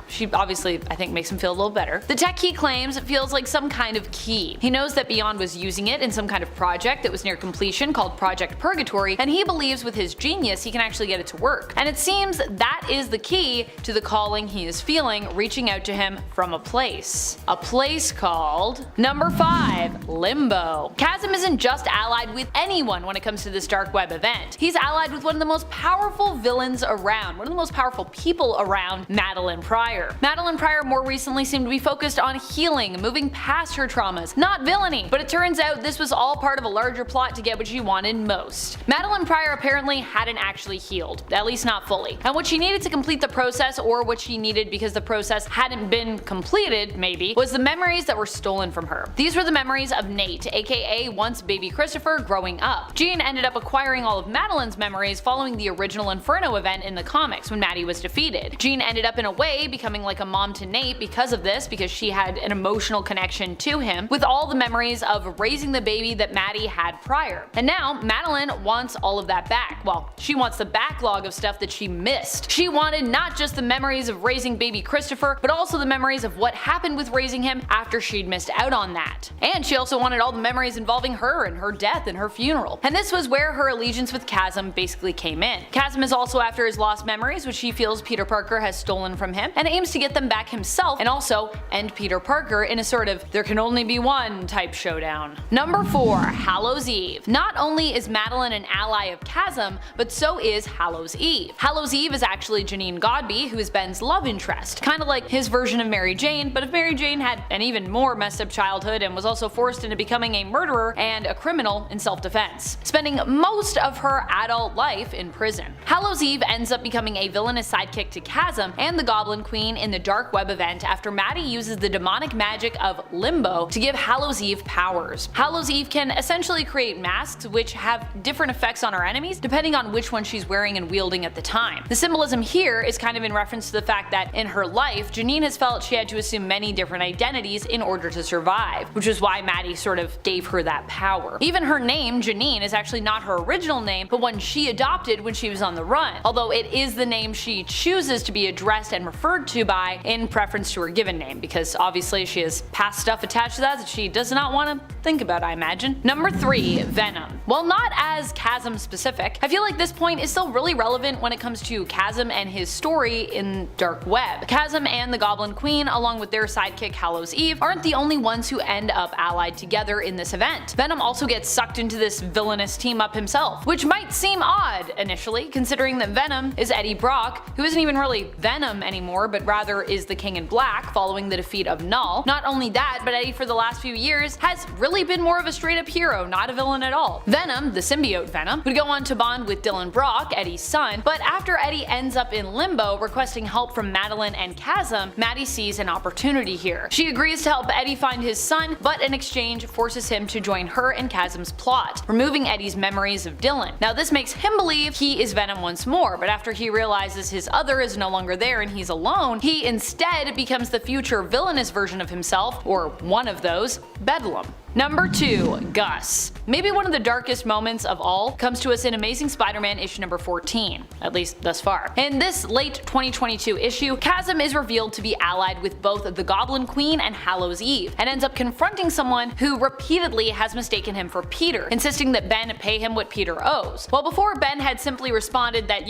she obviously, I think, makes him feel a little better. The tech he claims feels like some kind of key. He knows that Beyond was using it in some kind of project that was near completion called Project Purgatory, and he believes with his genius he can actually get it to work. And it seems that is the key to the calling he is feeling, reaching out to him from a place. A place called number 5. Limbo. Chasm isn't just allied with anyone when it comes to this Dark Web event. He's allied with one of the most powerful villains around, one of the most powerful people around, Madeline Pryor. Madeline Pryor more recently seemed to be focused on healing, moving past her traumas, not villainy, but it turns out this was all part of a larger plot to get what she wanted most. Madeline Pryor apparently hadn't actually healed, at least not fully, and what she needed to complete the process, or what she needed because the process hadn't been completed maybe, was the memories that were stolen from her. These were the memories of Nate, aka once baby Christopher, growing up. Jean ended up acquiring all of Madeline's memories following the original Inferno event in the comics when Maddie was defeated. Jean ended up in a way becoming like a mom to Nate because of this, because she had an emotional connection to him, with all the memories of raising the baby that Maddie had prior. And now Madeline wants all of that back. Well, she wants the backlog of stuff that she missed. She wanted not just the memories of raising baby Christopher, but also the memories of what happened with raising him after she'd missed out on that. And she also wanted all the memories involving her and her death and her funeral. And this was where her allegiance with Chasm basically came in. Chasm is also after his lost memories, which he feels Peter Parker has stolen from him, and aims to get them back himself and also end Peter Parker in a sort of there can only be one type showdown. Number 4. Hallows Eve. Not only is Madeline an ally of Chasm, but so is Hallows Eve. Hallows Eve is actually Janine Godby, who is Ben's love interest, kind of like his version of Mary Jane, but if Mary Jane had an even more messed up childhood and was also forced into becoming a murderer and a criminal in self-defense, spending most of her adult life in prison. Hallows Eve ends up becoming a villainous sidekick to Chasm and the Goblin Queen in the Dark Web event after Maddie uses the demonic magic of Limbo to give Hallows Eve powers. Hallows Eve can essentially create masks which have different effects on her enemies depending on which one she's wearing and wielding at the time. The symbolism here is kind of in reference to the fact that in her life, Janine has felt she had to assume many different identities in order to survive, which is why Maddie sort of gave her that power. Even her name, Janine, is actually not her original name, but one she adopted when she was on the run, although it is the name she chooses to be addressed and referred to by in preference to her given name, because obviously she has past stuff attached to that she does not want to think about, I imagine. Number 3. Venom. While not as Chasm specific, I feel like this point is still really relevant relevant when it comes to Chasm and his story in Dark Web. Chasm and the Goblin Queen, along with their sidekick Hallows Eve, aren't the only ones who end up allied together in this event. Venom also gets sucked into this villainous team up himself, which might seem odd initially, considering that Venom is Eddie Brock, who isn't even really Venom anymore, but rather is the King in Black following the defeat of Null. Not only that, but Eddie for the last few years has really been more of a straight up hero, not a villain at all. Venom, the symbiote Venom, would go on to bond with Dylan Brock, Eddie's son, but after Eddie ends up in limbo requesting help from Madeline and Chasm, Maddie sees an opportunity here. She agrees to help Eddie find his son, but in exchange forces him to join her and Chasm's plot, removing Eddie's memories of Dylan. Now this makes him believe he is Venom once more, but after he realizes his other is no longer there and he's alone, he instead becomes the future villainous version of himself, or one of those, Bedlam. Number 2. Gus. Maybe one of the darkest moments of all comes to us in Amazing Spider-Man issue number 14, at least thus far. In this late 2022 issue, Chasm is revealed to be allied with both the Goblin Queen and Hallows Eve, and ends up confronting someone who repeatedly has mistaken him for Peter, insisting that Ben pay him what Peter owes. Well, before Ben had simply responded that,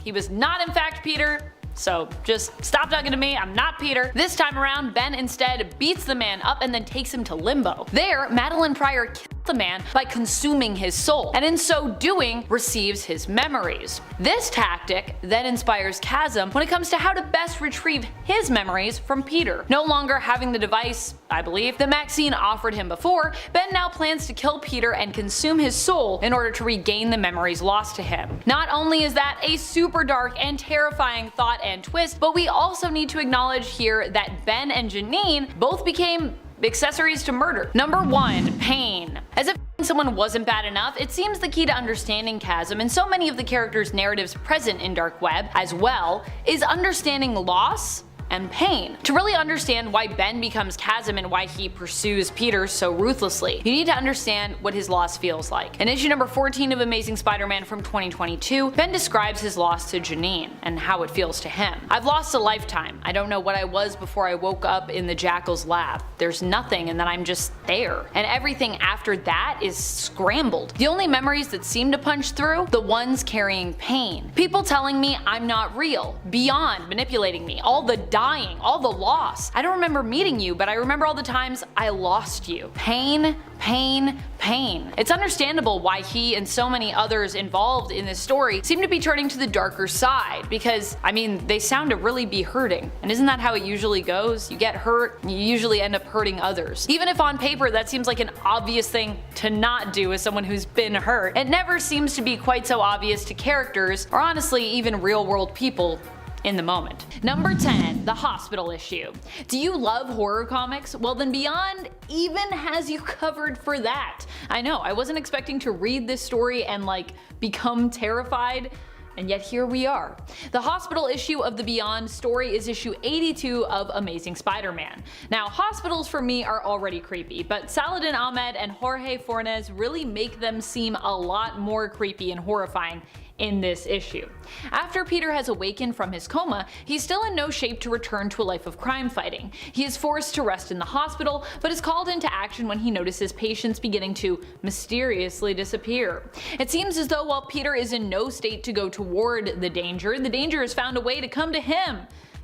he was not in fact Peter, so just stop talking to me, I'm not Peter. This time around, Ben instead beats the man up and then takes him to limbo. There, Madeline Pryor kills the man by consuming his soul, and in so doing receives his memories. This tactic then inspires Chasm when it comes to how to best retrieve his memories from Peter. No longer having the device, I believe, that Maxine offered him before, Ben now plans to kill Peter and consume his soul in order to regain the memories lost to him. Not only is that a super dark and terrifying thought and twist, but we also need to acknowledge here that Ben and Janine both became accessories to murder. Number 1. Pain. As if someone wasn't bad enough, it seems the key to understanding Chasm and so many of the characters' narratives present in Dark Web as well is understanding loss and pain. To really understand why Ben becomes Chasm and why he pursues Peter so ruthlessly, you need to understand what his loss feels like. In issue number 14 of Amazing Spider-Man from 2022, Ben describes his loss to Janine and how it feels to him. I've lost a lifetime. I don't know what I was before I woke up in the Jackal's lab. There's nothing and then I'm just there. And everything after that is scrambled. The only memories that seem to punch through, the ones carrying pain. People telling me I'm not real, beyond manipulating me, all the dying, all the loss. I don't remember meeting you, but I remember all the times I lost you. Pain, pain, pain. It's understandable why he and so many others involved in this story seem to be turning to the darker side, because, they sound to really be hurting. And isn't that how it usually goes? You get hurt, and you usually end up hurting others. Even if on paper that seems like an obvious thing to not do as someone who's been hurt, it never seems to be quite so obvious to characters, or honestly even real world people in the moment. Number 10. The hospital issue. Do you love horror comics? Well then Beyond even has you covered for that. I know, I wasn't expecting to read this story and become terrified, and yet here we are. The hospital issue of the Beyond story is issue 82 of Amazing Spider-Man. Now, hospitals for me are already creepy, but Saladin Ahmed and Jorge Fornes really make them seem a lot more creepy and horrifying in this issue. After Peter has awakened from his coma, he's still in no shape to return to a life of crime fighting. He is forced to rest in the hospital, but is called into action when he notices patients beginning to mysteriously disappear. It seems as though while Peter is in no state to go toward the danger has found a way to come to him.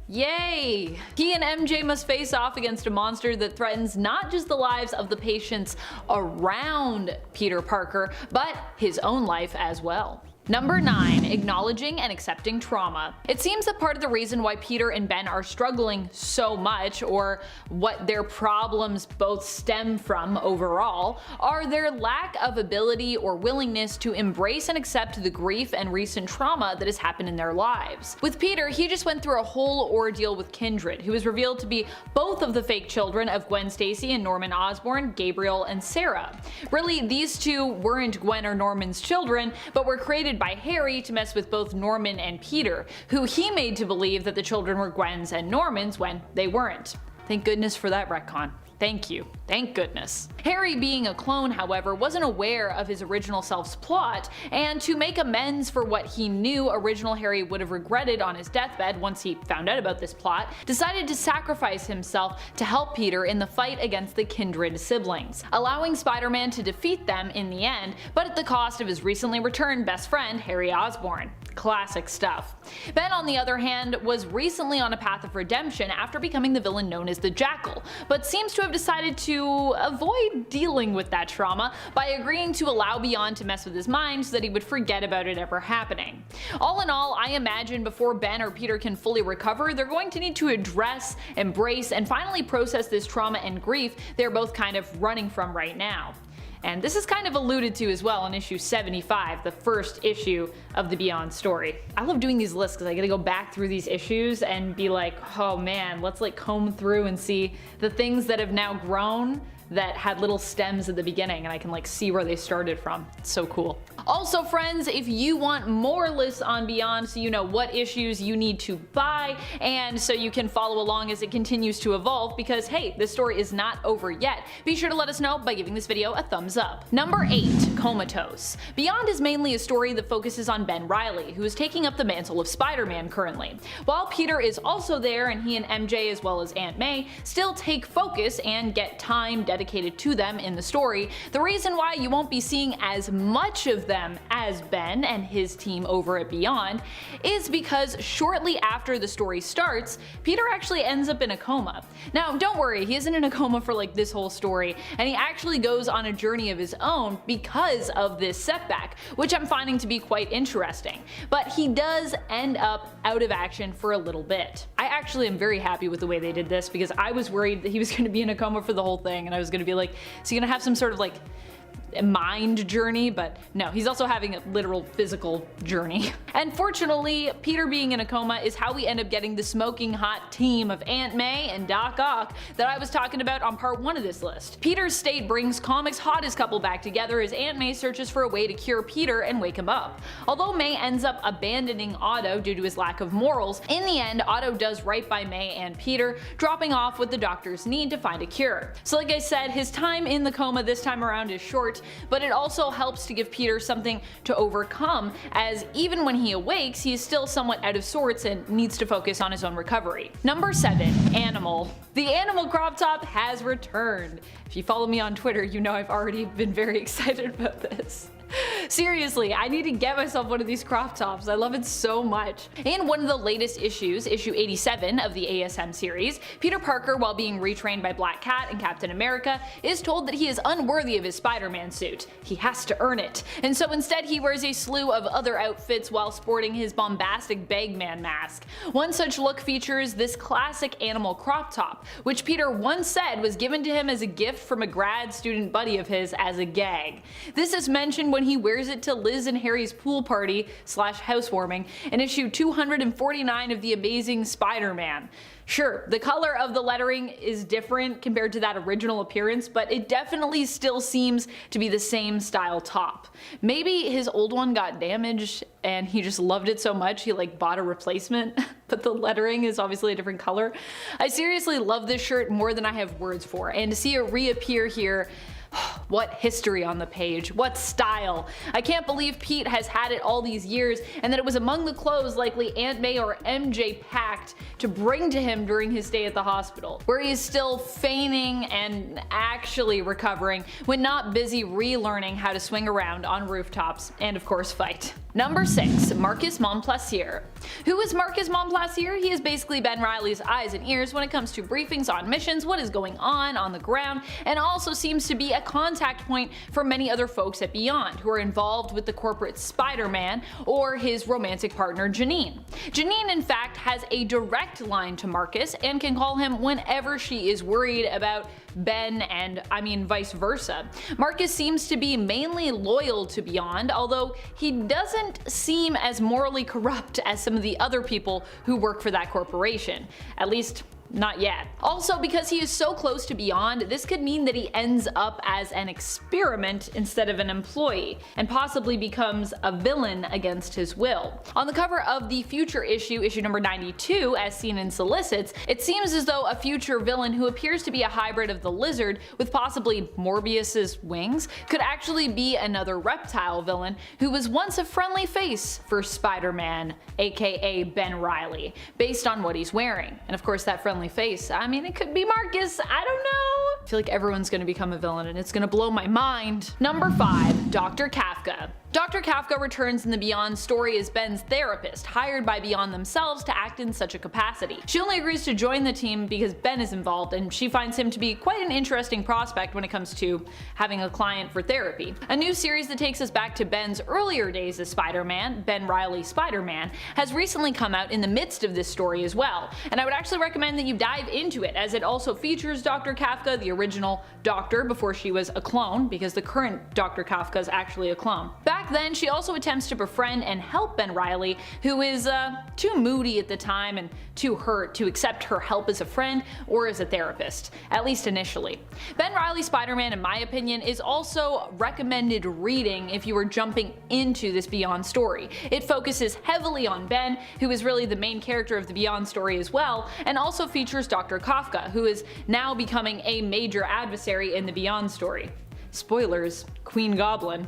Yay! He and MJ must face off against a monster that threatens not just the lives of the patients around Peter Parker, but his own life as well. Number 9. Acknowledging and accepting trauma. It seems that part of the reason why Peter and Ben are struggling so much, or what their problems both stem from overall, are their lack of ability or willingness to embrace and accept the grief and recent trauma that has happened in their lives. With Peter, he just went through a whole ordeal with Kindred, who was revealed to be both of the fake children of Gwen Stacy and Norman Osborn, Gabriel and Sarah. Really, these two weren't Gwen or Norman's children, but were created by Harry to mess with both Norman and Peter, who he made to believe that the children were Gwen's and Norman's when they weren't. Thank goodness for that retcon. Thank you. Thank goodness. Harry, being a clone, however, wasn't aware of his original self's plot, and to make amends for what he knew original Harry would have regretted on his deathbed once he found out about this plot, decided to sacrifice himself to help Peter in the fight against the kindred siblings, allowing Spider-Man to defeat them in the end, but at the cost of his recently returned best friend, Harry Osborn. Classic stuff. Ben, on the other hand, was recently on a path of redemption after becoming the villain known as the Jackal, but seems to have decided to avoid dealing with that trauma by agreeing to allow Beyond to mess with his mind so that he would forget about it ever happening. All in all, I imagine before Ben or Peter can fully recover, they're going to need to address, embrace, and finally process this trauma and grief they're both kind of running from right now. And this is kind of alluded to as well in issue 75, the first issue of the Beyond story. I love doing these lists because I get to go back through these issues and be like, oh man, let's like comb through and see the things that have now grown that had little stems at the beginning, and I can like see where they started from. It's so cool. Also friends, if you want more lists on Beyond so you know what issues you need to buy and so you can follow along as it continues to evolve, because hey, this story is not over yet, be sure to let us know by giving this video a thumbs up. Number 8. Comatose. Beyond is mainly a story that focuses on Ben Reilly, who is taking up the mantle of Spider-Man currently. While Peter is also there and he and MJ as well as Aunt May still take focus and get time dedicated to them in the story, the reason why you won't be seeing as much of them as Ben and his team over at Beyond is because shortly after the story starts, Peter actually ends up in a coma. Now don't worry, he isn't in a coma for like this whole story, and he actually goes on a journey of his own because of this setback, which I'm finding to be quite interesting. But he does end up out of action for a little bit. I actually am very happy with the way they did this because I was worried that he was going to be in a coma for the whole thing, and I was going to be like, is he going to have some sort of like mind journey? But no, he's also having a literal physical journey. And fortunately, Peter being in a coma is how we end up getting the smoking hot team of Aunt May and Doc Ock that I was talking about on part 1 of this list. Peter's state brings comics' hottest couple back together as Aunt May searches for a way to cure Peter and wake him up. Although May ends up abandoning Otto due to his lack of morals, in the end Otto does right by May and Peter, dropping off what the doctors need to find a cure. So like I said, his time in the coma this time around is short, but it also helps to give Peter something to overcome, as even when he awakes, he is still somewhat out of sorts and needs to focus on his own recovery. Number 7. Animal. The animal crop top has returned. If you follow me on Twitter, you know I've already been very excited about this. Seriously, I need to get myself one of these crop tops. I love it so much. In one of the latest issues, issue 87 of the ASM series, Peter Parker, while being retrained by Black Cat and Captain America, is told that he is unworthy of his Spider-Man suit. He has to earn it. And so instead he wears a slew of other outfits while sporting his bombastic Bagman mask. One such look features this classic animal crop top, which Peter once said was given to him as a gift from a grad student buddy of his as a gag. This is mentioned when he wears it to Liz and Harry's pool party / housewarming in issue 249 of The Amazing Spider-Man. Sure, the color of the lettering is different compared to that original appearance, but it definitely still seems to be the same style top. Maybe his old one got damaged and he just loved it so much he like bought a replacement, but the lettering is obviously a different color. I seriously love this shirt more than I have words for, and to see it reappear here, what history on the page, what style. I can't believe Pete has had it all these years and that it was among the clothes likely Aunt May or MJ packed to bring to him during his stay at the hospital, where he is still feigning and actually recovering when not busy relearning how to swing around on rooftops and of course fight. Number 6. Marcus Montplaisir. Who is Marcus Montplaisir? He is basically Ben Reilly's eyes and ears when it comes to briefings on missions, what is going on the ground, and also seems to be a contact point for many other folks at Beyond who are involved with the corporate Spider-Man or his romantic partner Janine. Janine in fact has a direct line to Marcus and can call him whenever she is worried about Ben, and I mean vice versa. Marcus seems to be mainly loyal to Beyond, although he doesn't seem as morally corrupt as some of the other people who work for that corporation. At least not yet. Also, because he is so close to Beyond, this could mean that he ends up as an experiment instead of an employee, and possibly becomes a villain against his will. On the cover of the future issue number 92, as seen in solicits, it seems as though a future villain who appears to be a hybrid of the Lizard with possibly Morbius's wings could actually be another reptile villain who was once a friendly face for Spider-Man, aka Ben Reilly, based on what he's wearing. And of course that friendly face, I mean, it could be Marcus, I don't know. I feel like everyone's gonna become a villain and it's gonna blow my mind. Number 5. Dr. Kafka. Dr. Kafka returns in the Beyond story as Ben's therapist, hired by Beyond themselves to act in such a capacity. She only agrees to join the team because Ben is involved, and she finds him to be quite an interesting prospect when it comes to having a client for therapy. A new series that takes us back to Ben's earlier days as Spider-Man, Ben Reilly Spider-Man, has recently come out in the midst of this story as well, and I would actually recommend that you dive into it, as it also features Dr. Kafka, the original Doctor before she was a clone, because the current Dr. Kafka is actually a clone. Back then, she also attempts to befriend and help Ben Reilly, who is too moody at the time and too hurt to accept her help as a friend or as a therapist, at least initially. Ben Reilly Spider-Man, in my opinion, is also recommended reading if you are jumping into this Beyond story. It focuses heavily on Ben, who is really the main character of the Beyond story as well, and also features Dr. Kafka, who is now becoming a major adversary in the Beyond story. Spoilers, Queen Goblin.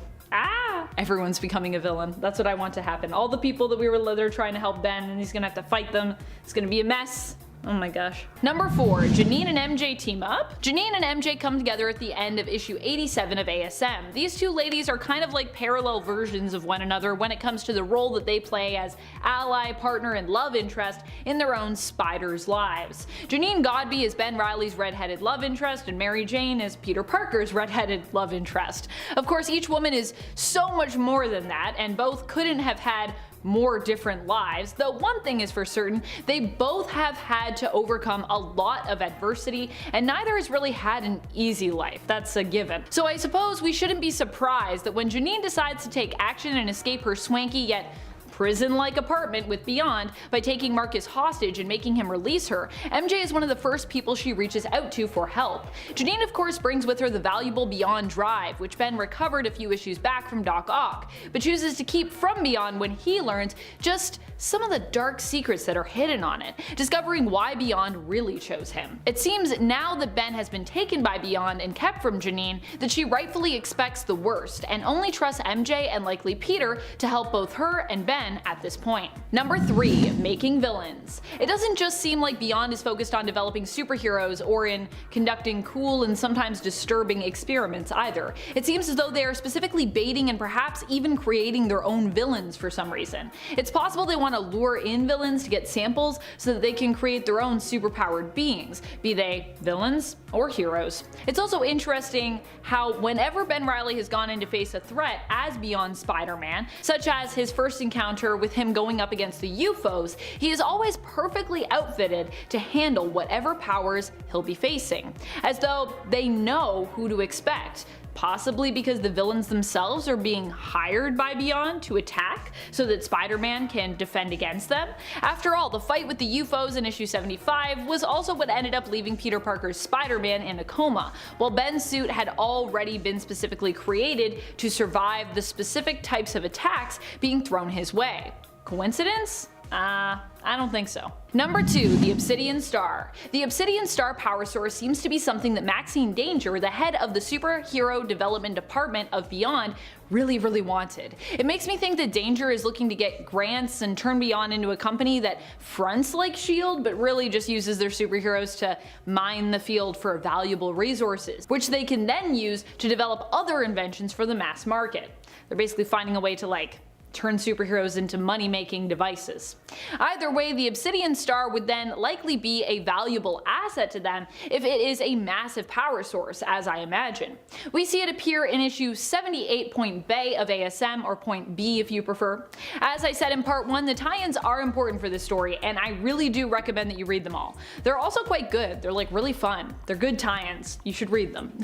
Everyone's becoming a villain. That's what I want to happen. All the people that we were there trying to help Ben, and he's gonna have to fight them. It's gonna be a mess. Oh my gosh. Number 4. Janine and MJ team up. Janine and MJ come together at the end of issue 87 of ASM. These two ladies are kind of like parallel versions of one another when it comes to the role that they play as ally, partner, and love interest in their own spiders' lives. Janine Godby is Ben Reilly's redheaded love interest, and Mary Jane is Peter Parker's redheaded love interest. Of course, each woman is so much more than that, and both couldn't have had more different lives, though one thing is for certain, they both have had to overcome a lot of adversity, and neither has really had an easy life. That's a given. So I suppose we shouldn't be surprised that when Janine decides to take action and escape her swanky yet prison-like apartment with Beyond by taking Marcus hostage and making him release her, MJ is one of the first people she reaches out to for help. Janine of course brings with her the valuable Beyond drive, which Ben recovered a few issues back from Doc Ock, but chooses to keep from Beyond when he learns just some of the dark secrets that are hidden on it, discovering why Beyond really chose him. It seems now that Ben has been taken by Beyond and kept from Janine that she rightfully expects the worst, and only trusts MJ and likely Peter to help both her and Ben at this point. Number 3. Making villains. It doesn't just seem like Beyond is focused on developing superheroes or in conducting cool and sometimes disturbing experiments either. It seems as though they are specifically baiting and perhaps even creating their own villains for some reason. It's possible they want to lure in villains to get samples so that they can create their own superpowered beings, be they villains or heroes. It's also interesting how whenever Ben Reilly has gone in to face a threat as Beyond Spider-Man, such as his first encounter with him going up against the UFOs, he is always perfectly outfitted to handle whatever powers he'll be facing, as though they know who to expect. Possibly because the villains themselves are being hired by Beyond to attack so that Spider-Man can defend against them. After all, the fight with the UFOs in issue 75 was also what ended up leaving Peter Parker's Spider-Man in a coma, while Ben's suit had already been specifically created to survive the specific types of attacks being thrown his way. Coincidence? I don't think so. Number 2. The Obsidian Star. The Obsidian Star power source seems to be something that Maxine Danger, the head of the superhero development department of Beyond, really wanted. It makes me think that Danger is looking to get grants and turn Beyond into a company that fronts like S.H.I.E.L.D. but really just uses their superheroes to mine the field for valuable resources, which they can then use to develop other inventions for the mass market. They're basically finding a way to turn superheroes into money-making devices. Either way, the Obsidian Star would then likely be a valuable asset to them if it is a massive power source, as I imagine. We see it appear in issue 78 Point Bay of ASM, or Point B if you prefer. As I said in part 1, the tie-ins are important for this story, and I really do recommend that you read them all. They're also quite good. They're really fun. They're good tie-ins. You should read them.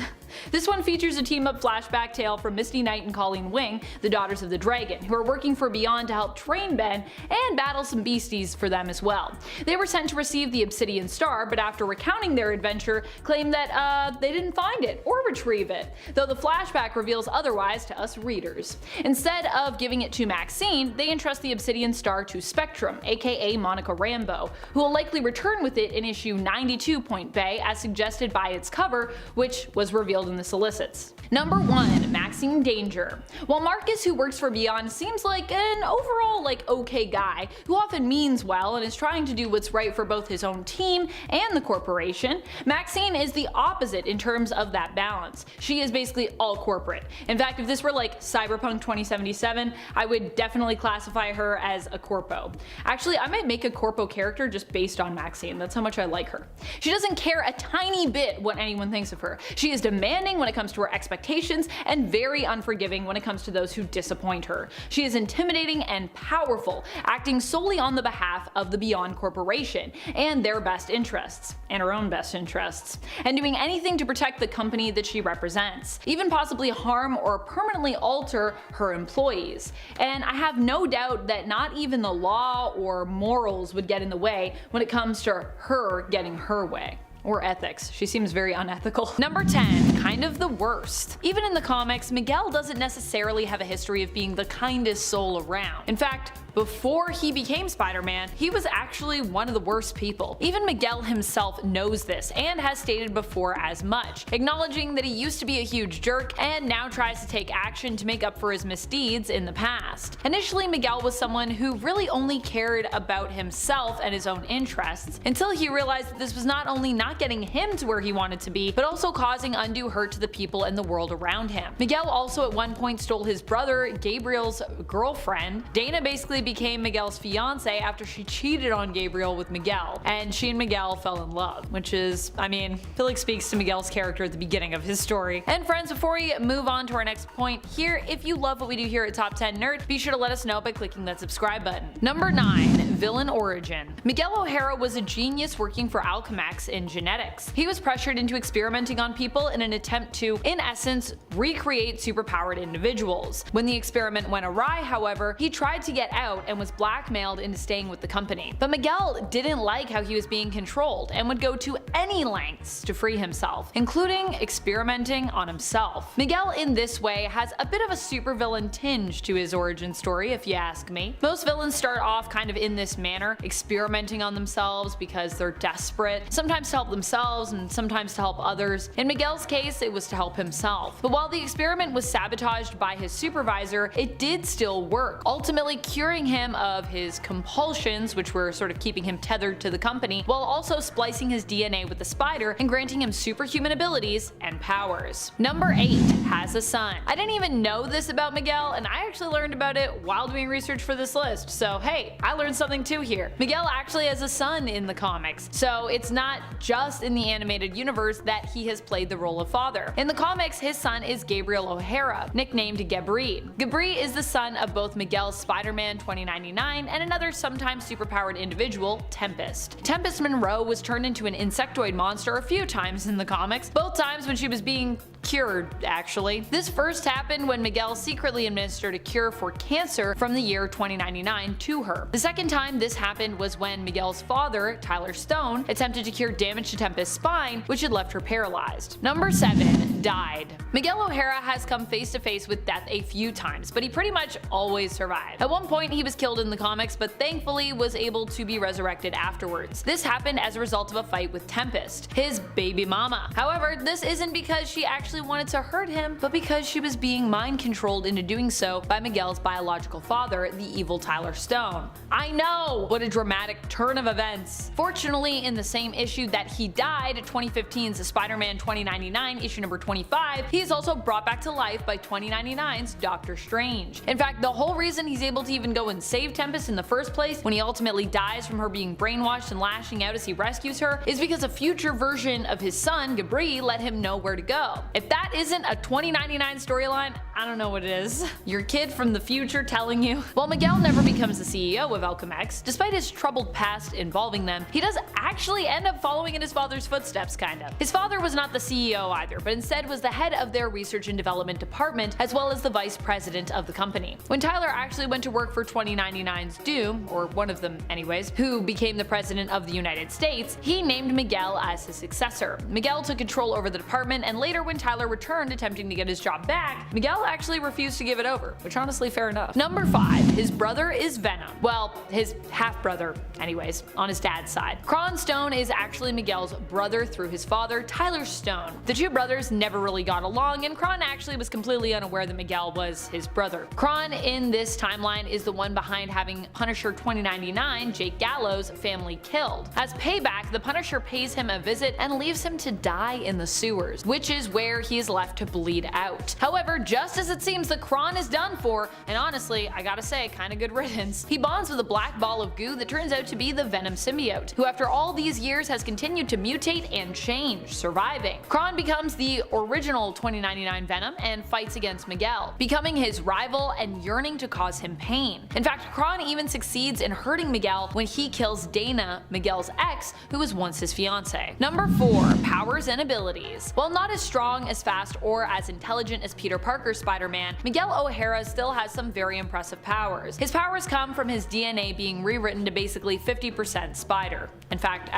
This one features a team-up flashback tale from Misty Knight and Colleen Wing, the daughters of the Dragon, who are working for Beyond to help train Ben and battle some beasties for them as well. They were sent to receive the Obsidian Star, but after recounting their adventure, claimed that they didn't find it or retrieve it, though the flashback reveals otherwise to us readers. Instead of giving it to Maxine, they entrust the Obsidian Star to Spectrum, aka Monica Rambeau, who will likely return with it in issue 92 Point Bay as suggested by its cover, which was revealed in the solicits. Number 1. Maxine Danger. While Marcus, who works for Beyond, seems like an overall okay guy, who often means well and is trying to do what's right for both his own team and the corporation, Maxine is the opposite in terms of that balance. She is basically all corporate. In fact, if this were like Cyberpunk 2077, I would definitely classify her as a corpo. Actually, I might make a corpo character just based on Maxine. That's how much I like her. She doesn't care a tiny bit what anyone thinks of her. She is demanding when it comes to her expectations and very unforgiving when it comes to those who disappoint her. She is intimidating and powerful, acting solely on the behalf of the Beyond Corporation and their best interests, and her own best interests, and doing anything to protect the company that she represents, even possibly harm or permanently alter her employees. And I have no doubt that not even the law or morals would get in the way when it comes to her getting her way. Or ethics. She seems very unethical. Number 10. Kind of the worst. Even in the comics, Miguel doesn't necessarily have a history of being the kindest soul around. In fact, before he became Spider-Man, he was actually one of the worst people. Even Miguel himself knows this and has stated before as much, acknowledging that he used to be a huge jerk and now tries to take action to make up for his misdeeds in the past. Initially, Miguel was someone who really only cared about himself and his own interests, until he realized that this was not only not getting him to where he wanted to be, but also causing undue hurt to the people and the world around him. Miguel also at one point stole his brother Gabriel's girlfriend. Dana basically became Miguel's fiance after she cheated on Gabriel with Miguel, and she and Miguel fell in love, which is, I feel like speaks to Miguel's character at the beginning of his story. And friends, before we move on to our next point here, if you love what we do here at Top 10 Nerd, be sure to let us know by clicking that subscribe button. Number 9. Villain Origin. Miguel O'Hara was a genius working for Alchemax in genetics. He was pressured into experimenting on people in an attempt to, in essence, recreate superpowered individuals. When the experiment went awry, however, he tried to get out and was blackmailed into staying with the company. But Miguel didn't like how he was being controlled and would go to any lengths to free himself, including experimenting on himself. Miguel in this way has a bit of a supervillain tinge to his origin story, if you ask me. Most villains start off kind of in this manner, experimenting on themselves because they're desperate, sometimes to help themselves and sometimes to help others. In Miguel's case, it was to help himself. But while the experiment was sabotaged by his supervisor, it did still work, ultimately curing him of his compulsions, which were sort of keeping him tethered to the company, while also splicing his DNA with the spider and granting him superhuman abilities and powers. Number 8. Has a son. I didn't even know this about Miguel, and I actually learned about it while doing research for this list, so hey, I learned something too here. Miguel actually has a son in the comics, so it's not just in the animated universe that he has played the role of father. In the comics, his son is Gabriel O'Hara, nicknamed Gabri. Gabri is the son of both Miguel's Spider-Man 2099 and another sometimes superpowered individual, Tempest. Tempest Monroe was turned into an insectoid monster a few times in the comics, both times when she was being cured, actually. This first happened when Miguel secretly administered a cure for cancer from the year 2099 to her. The second time this happened was when Miguel's father, Tyler Stone, attempted to cure damage to Tempest's spine, which had left her paralyzed. Number 7. Died. Miguel O'Hara has come face to face with death a few times, but he pretty much always survived. At one point he was killed in the comics, but thankfully was able to be resurrected afterwards. This happened as a result of a fight with Tempest, his baby mama. However, this isn't because she actually wanted to hurt him, but because she was being mind controlled into doing so by Miguel's biological father, the evil Tyler Stone. I know! What a dramatic turn of events. Fortunately, in the same issue that he died, 2015's Spider-Man 2099, issue number 25, he is also brought back to life by 2099's Doctor Strange. In fact, the whole reason he's able to even go and save Tempest in the first place, when he ultimately dies from her being brainwashed and lashing out as he rescues her, is because a future version of his son, Gabri, let him know where to go. If that isn't a 2099 storyline, I don't know what it is. Your kid from the future telling you? While Miguel never becomes the CEO of Alchemex, despite his troubled past involving them, he does actually end up following in his father's footsteps, kind of. His father was not the CEO either, but instead was the head of their research and development department, as well as the vice president of the company. When Tyler actually went to work for 2099's Doom, or one of them anyways, who became the president of the United States, he named Miguel as his successor. Miguel took control over the department, and later when Tyler returned attempting to get his job back, Miguel actually refused to give it over, which honestly fair enough. Number 5. His brother is Venom. Well, his half-brother anyways, on his dad's side. Kron Stone is actually Miguel's brother through his father, Tyler Stone. The two brothers never really got along, and Kron actually was completely unaware that Miguel was his brother. Kron in this timeline is the one behind having Punisher 2099, Jake Gallo's family killed. As payback, the Punisher pays him a visit and leaves him to die in the sewers, which is where he is left to bleed out. However, just as it seems that Kron is done for, and honestly, I gotta say, kinda good riddance, he bonds with a black ball of goo that turns out to be the Venom symbiote, who after all these years has continued to mutate and change, surviving. Kron becomes the original 2099 Venom and fights against Miguel, becoming his rival and yearning to cause him pain. In fact, Kron even succeeds in hurting Miguel when he kills Dana, Miguel's ex, who was once his fiance. Number 4. Powers and abilities. While not as strong, as fast, or as intelligent as Peter Parker's Spider-Man, Miguel O'Hara still has some very impressive powers. His powers come from his DNA being rewritten to basically 50% spider. In fact,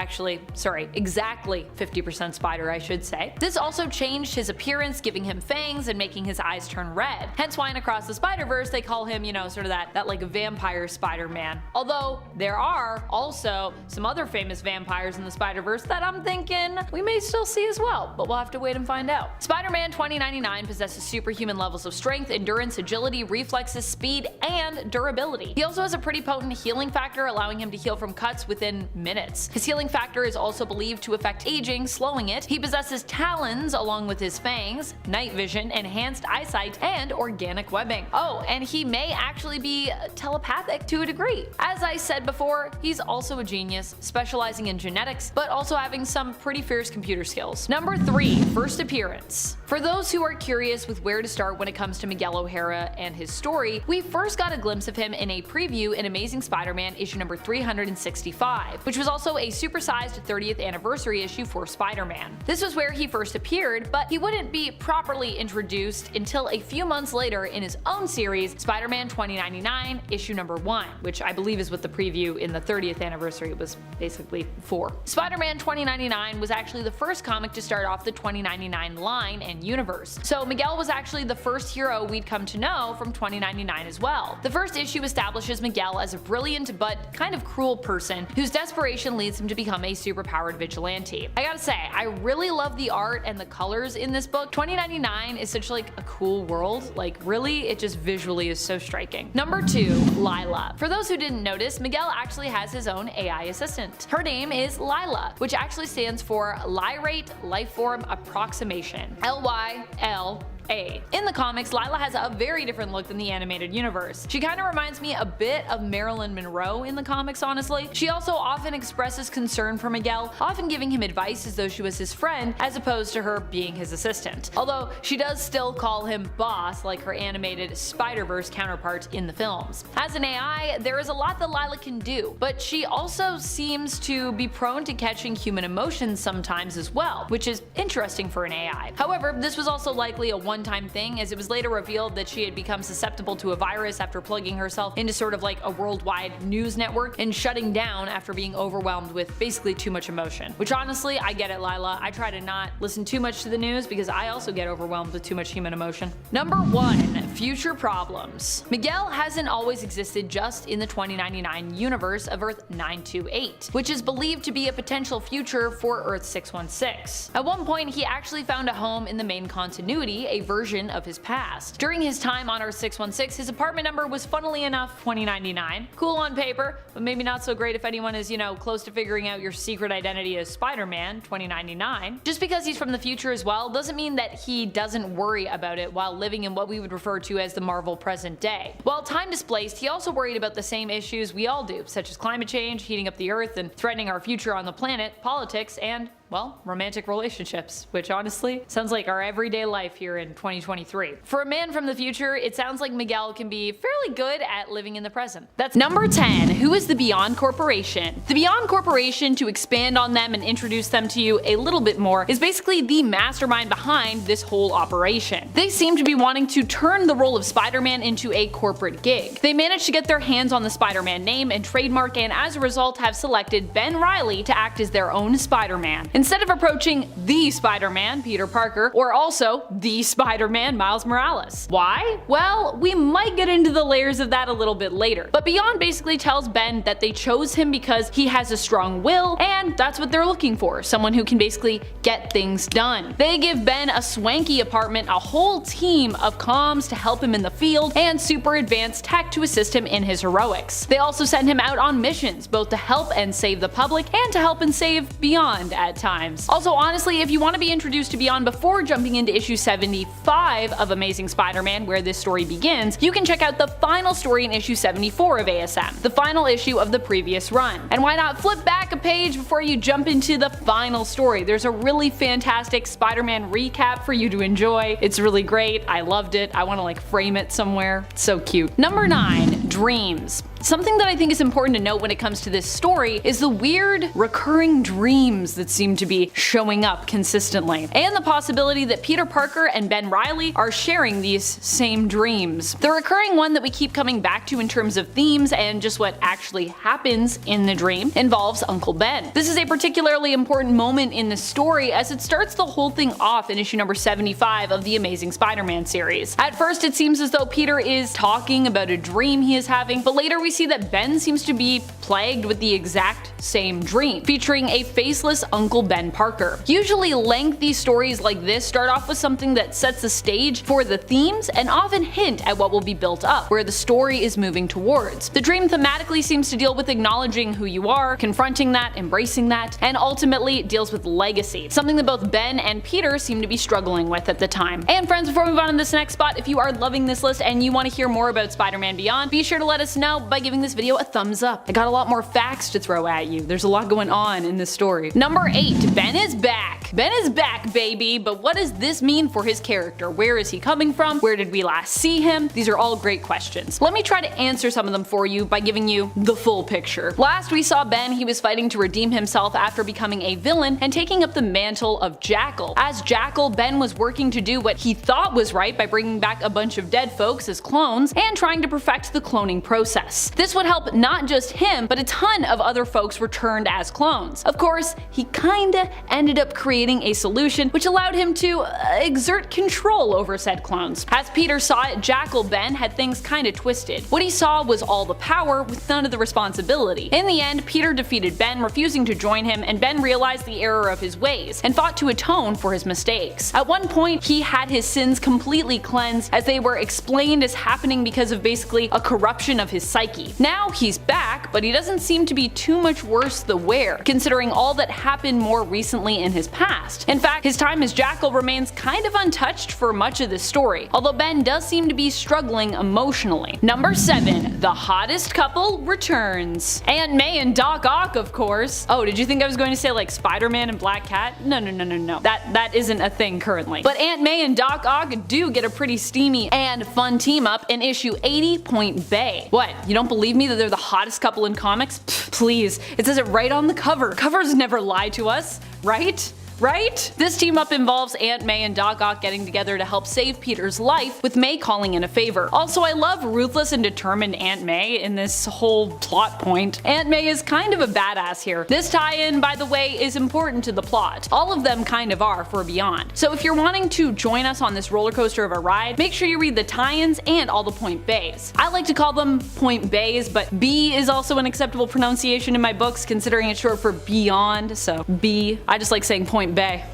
exactly 50% spider, I should say. This also changed his appearance, giving him fangs and making his eyes turn red. Hence why in Across the Spider-Verse they call him, sort of that like vampire Spider-Man. Although there are also some other famous vampires in the Spider-Verse that I'm thinking we may still see as well, but we'll have to wait and find out. Spider-Man 2099 possesses superhuman levels of strength, endurance, agility, reflexes, speed, and durability. He also has a pretty potent healing factor, allowing him to heal from cuts within minutes. His healing factor is also believed to affect aging, slowing it. He possesses talons along with his fangs, night vision, enhanced eyesight, and organic webbing. Oh, and he may actually be telepathic to a degree. As I said before, he's also a genius, specializing in genetics, but also having some pretty fierce computer skills. Number 3. First appearance. For those who are curious with where to start when it comes to Miguel O'Hara and his story, we first got a glimpse of him in a preview in Amazing Spider-Man issue number 365, which was also a supersized 30th anniversary issue for Spider-Man. This was where he first appeared, but he wouldn't be properly introduced until a few months later in his own series, Spider-Man 2099 issue number 1, which I believe is what the preview in the 30th anniversary was basically for. Spider-Man 2099 was actually the first comic to start off the 2099 line and universe, so Miguel was actually the first hero we'd come to know from 2099 as well. The first issue establishes Miguel as a brilliant but kind of cruel person whose desperation leads him to become a superpowered vigilante. I gotta say, I really love the art and the colors in this book. 2099 is such like a cool world, like really, it just visually is so striking. Number 2. Lila. For those who didn't notice, Miguel actually has his own AI assistant. Her name is Lila, which actually stands for Lyrate Lifeform Approximation. LYL. In the comics, Lila has a very different look than the animated universe. She kind of reminds me a bit of Marilyn Monroe in the comics, honestly. She also often expresses concern for Miguel, often giving him advice as though she was his friend, as opposed to her being his assistant. Although she does still call him boss like her animated Spider-Verse counterpart in the films. As an AI, there is a lot that Lila can do, but she also seems to be prone to catching human emotions sometimes as well, which is interesting for an AI. However, this was also likely a one-time thing, as it was later revealed that she had become susceptible to a virus after plugging herself into sort of like a worldwide news network and shutting down after being overwhelmed with basically too much emotion. Which honestly, I get it, Lila. I try to not listen too much to the news because I also get overwhelmed with too much human emotion. Number 1. Future problems. Miguel hasn't always existed just in the 2099 universe of Earth 928, which is believed to be a potential future for Earth 616. At one point, he actually found a home in the main continuity, a version of his past. During his time on Earth 616, his apartment number was funnily enough 2099. Cool on paper, but maybe not so great if anyone is, close to figuring out your secret identity as Spider-Man 2099. Just because he's from the future as well doesn't mean that he doesn't worry about it while living in what we would refer to as the Marvel present day. While time displaced, he also worried about the same issues we all do, such as climate change, heating up the Earth, and threatening our future on the planet, politics, and well, romantic relationships, which honestly sounds like our everyday life here in 2023. For a man from the future, it sounds like Miguel can be fairly good at living in the present. That's number 10. Who is the Beyond Corporation? The Beyond Corporation, to expand on them and introduce them to you a little bit more, is basically the mastermind behind this whole operation. They seem to be wanting to turn the role of Spider-Man into a corporate gig. They managed to get their hands on the Spider-Man name and trademark, and as a result have selected Ben Reilly to act as their own Spider-Man. Instead of approaching the Spider-Man, Peter Parker, or also the Spider-Man, Miles Morales. Why? Well, we might get into the layers of that a little bit later. But Beyond basically tells Ben that they chose him because he has a strong will, and that's what they're looking for, someone who can basically get things done. They give Ben a swanky apartment, a whole team of comms to help him in the field, and super advanced tech to assist him in his heroics. They also send him out on missions, both to help and save the public, and to help and save Beyond at times. Also, honestly, if you want to be introduced to Beyond before jumping into issue 75 of Amazing Spider-Man, where this story begins, you can check out the final story in issue 74 of ASM, the final issue of the previous run. And why not flip back a page before you jump into the final story? There's a really fantastic Spider-Man recap for you to enjoy. It's really great. I loved it. I want to frame it somewhere. It's so cute. Number 9. Dreams. Something that I think is important to note when it comes to this story is the weird, recurring dreams that seem to be showing up consistently, and the possibility that Peter Parker and Ben Reilly are sharing these same dreams. The recurring one that we keep coming back to in terms of themes and just what actually happens in the dream involves Uncle Ben. This is a particularly important moment in the story as it starts the whole thing off in issue number 75 of the Amazing Spider-Man series. At first, it seems as though Peter is talking about a dream he is having, but later we see that Ben seems to be plagued with the exact same dream, featuring a faceless Uncle Ben Parker. Usually lengthy stories like this start off with something that sets the stage for the themes and often hint at what will be built up, where the story is moving towards. The dream thematically seems to deal with acknowledging who you are, confronting that, embracing that, and ultimately it deals with legacy, something that both Ben and Peter seem to be struggling with at the time. And friends, before we move on to this next spot, if you are loving this list and you want to hear more about Spider-Man Beyond, be sure to let us know by giving this video a thumbs up. I got a lot more facts to throw at you. There's a lot going on in this story. Number 8. Ben is back. Ben is back, baby, but what does this mean for his character? Where is he coming from? Where did we last see him? These are all great questions. Let me try to answer some of them for you by giving you the full picture. Last we saw Ben, he was fighting to redeem himself after becoming a villain and taking up the mantle of Jackal. As Jackal, Ben was working to do what he thought was right by bringing back a bunch of dead folks as clones and trying to perfect the cloning process. This would help not just him, but a ton of other folks returned as clones. Of course, he kinda ended up creating a solution which allowed him to exert control over said clones. As Peter saw it, Jackal Ben had things kinda twisted. What he saw was all the power with none of the responsibility. In the end, Peter defeated Ben, refusing to join him, and Ben realized the error of his ways and fought to atone for his mistakes. At one point, he had his sins completely cleansed, as they were explained as happening because of basically a corruption of his psyche. Now he's back, but he doesn't seem to be too much worse the wear, considering all that happened more recently in his past. In fact, his time as Jackal remains kind of untouched for much of this story, although Ben does seem to be struggling emotionally. Number 7. The hottest couple returns. Aunt May and Doc Ock, of course. Oh, did you think I was going to say like Spider-Man and Black Cat? No. That isn't a thing currently. But Aunt May and Doc Ock do get a pretty steamy and fun team up in issue 80 Point Bay. What, you don't believe me that they're the hottest couple in comics? Pfft, please, it says it right on the cover. Covers never lie to us, right? Right? This team up involves Aunt May and Doc Ock getting together to help save Peter's life, with May calling in a favor. Also, I love ruthless and determined Aunt May in this whole plot point. Aunt May is kind of a badass here. This tie-in, by the way, is important to the plot. All of them kind of are for Beyond. So if you're wanting to join us on this roller coaster of a ride, make sure you read the tie-ins and all the Point Bays. I like to call them Point Bays, but B is also an acceptable pronunciation in my books, considering it's short for Beyond, so B. I just like saying Point Bay.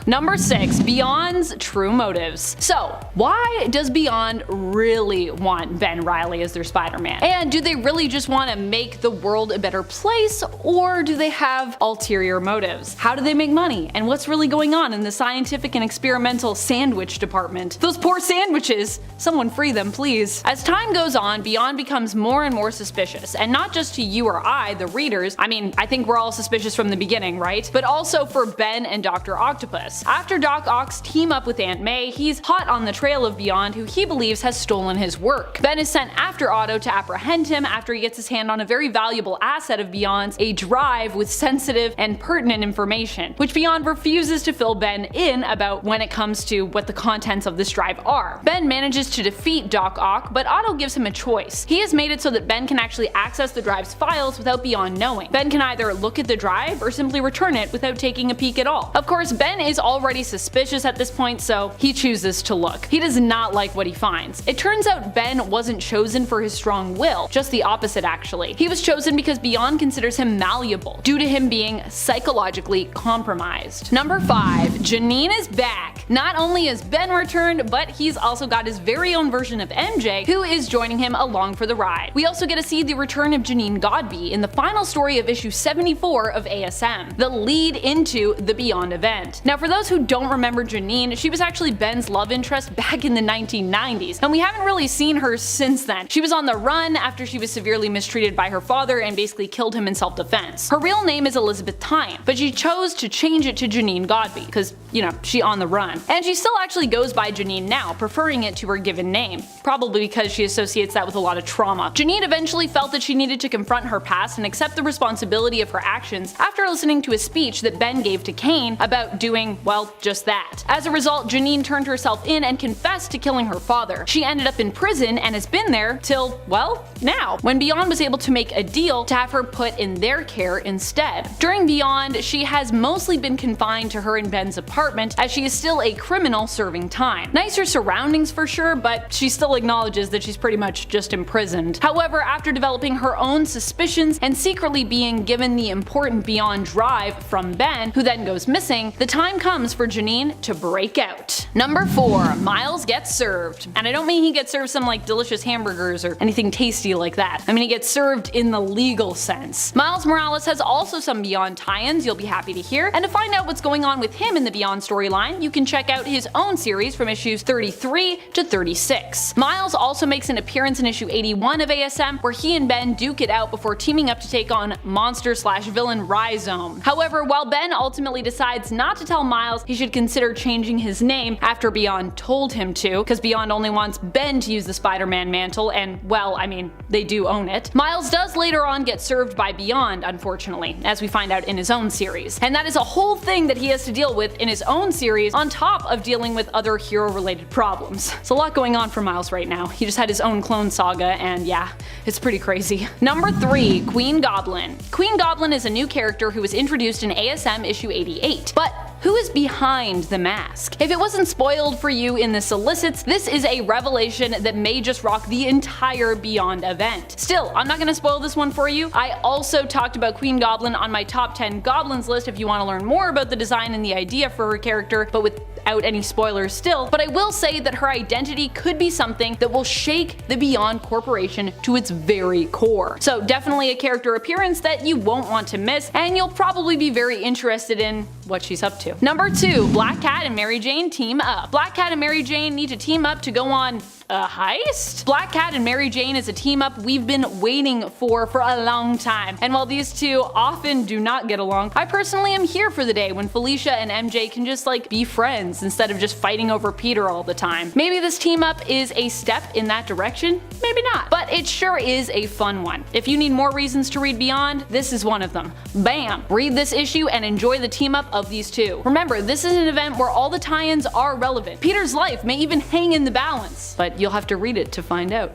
Number 6. Beyond's true motives. So, why does Beyond really want Ben Reilly as their Spider-Man? And do they really just want to make the world a better place, or do they have ulterior motives? How do they make money? And what's really going on in the scientific and experimental sandwich department? Those poor sandwiches! Someone free them, please. As time goes on, Beyond becomes more and more suspicious, and not just to you or I, the readers. I mean, I think we're all suspicious from the beginning, right? But also for Ben and Dr. Octopus. After Doc Ock's team up with Aunt May, he's hot on the trail of Beyond, who he believes has stolen his work. Ben is sent after Otto to apprehend him after he gets his hand on a very valuable asset of Beyond's, a drive with sensitive and pertinent information, which Beyond refuses to fill Ben in about when it comes to what the contents of this drive are. Ben manages to defeat Doc Ock, but Otto gives him a choice. He has made it so that Ben can actually access the drive's files without Beyond knowing. Ben can either look at the drive or simply return it without taking a peek at all. Of course, Ben is already suspicious at this point, so he chooses to look. He does not like what he finds. It turns out Ben wasn't chosen for his strong will, just the opposite actually. He was chosen because Beyond considers him malleable, due to him being psychologically compromised. Number 5. Janine is back. Not only is Ben returned, but he's also got his very own version of MJ, who is joining him along for the ride. We also get to see the return of Janine Godby in the final story of issue 74 of ASM, the lead into the Beyond event. Now for those who don't remember Janine, she was actually Ben's love interest back in the 1990s, and we haven't really seen her since then. She was on the run after she was severely mistreated by her father and basically killed him in self-defense. Her real name is Elizabeth Tyne, but she chose to change it to Janine Godby, because, you know, she on the run. And she still actually goes by Janine now, preferring it to her given name, probably because she associates that with a lot of trauma. Janine eventually felt that she needed to confront her past and accept the responsibility of her actions after listening to a speech that Ben gave to Kane about doing, well, just that. As a result, Janine turned herself in and confessed to killing her father. She ended up in prison and has been there till, well, now, when Beyond was able to make a deal to have her put in their care instead. During Beyond, she has mostly been confined to her and Ben's apartment, as she is still a criminal serving time. Nicer surroundings for sure, but she still acknowledges that she's pretty much just imprisoned. However, after developing her own suspicions and secretly being given the important Beyond drive from Ben, who then goes missing, the time comes for Janine to break out. Number 4. Miles gets served. And I don't mean he gets served some like delicious hamburgers or anything tasty like that. I mean he gets served in the legal sense. Miles Morales has also some Beyond tie-ins you'll be happy to hear, and to find out what's going on with him in the Beyond storyline, you can check out his own series from issues 33 to 36. Miles also makes an appearance in issue 81 of ASM, where he and Ben duke it out before teaming up to take on monster/villain Rhizome. However, while Ben ultimately decides not to tell Miles he should consider changing his name after Beyond told him to, because Beyond only wants Ben to use the Spider-Man mantle, and well, I mean, they do own it. Miles does later on get served by Beyond, unfortunately, as we find out in his own series. And that is a whole thing that he has to deal with in his own series, on top of dealing with other hero-related problems. It's a lot going on for Miles right now. He just had his own clone saga, and yeah, it's pretty crazy. Number 3. Queen Goblin. Queen Goblin is a new character who was introduced in ASM issue 88, but who is behind the mask? If it wasn't spoiled for you in the solicits, this is a revelation that may just rock the entire Beyond event. Still, I'm not gonna spoil this one for you. I also talked about Queen Goblin on my top 10 goblins list if you want to learn more about the design and the idea for her character, but without any spoilers still. But I will say that her identity could be something that will shake the Beyond Corporation to its very core. So definitely a character appearance that you won't want to miss, and you'll probably be very interested in what she's up to. Number 2. Black Cat and Mary Jane team up. Black Cat and Mary Jane need to team up to go on a heist? Black Cat and Mary Jane is a team up we've been waiting for a long time, and while these two often do not get along, I personally am here for the day when Felicia and MJ can just like be friends instead of just fighting over Peter all the time. Maybe this team up is a step in that direction, maybe not, but it sure is a fun one. If you need more reasons to read Beyond, this is one of them. Bam! Read this issue and enjoy the team up of these two. Remember, this is an event where all the tie-ins are relevant. Peter's life may even hang in the balance, but you'll have to read it to find out.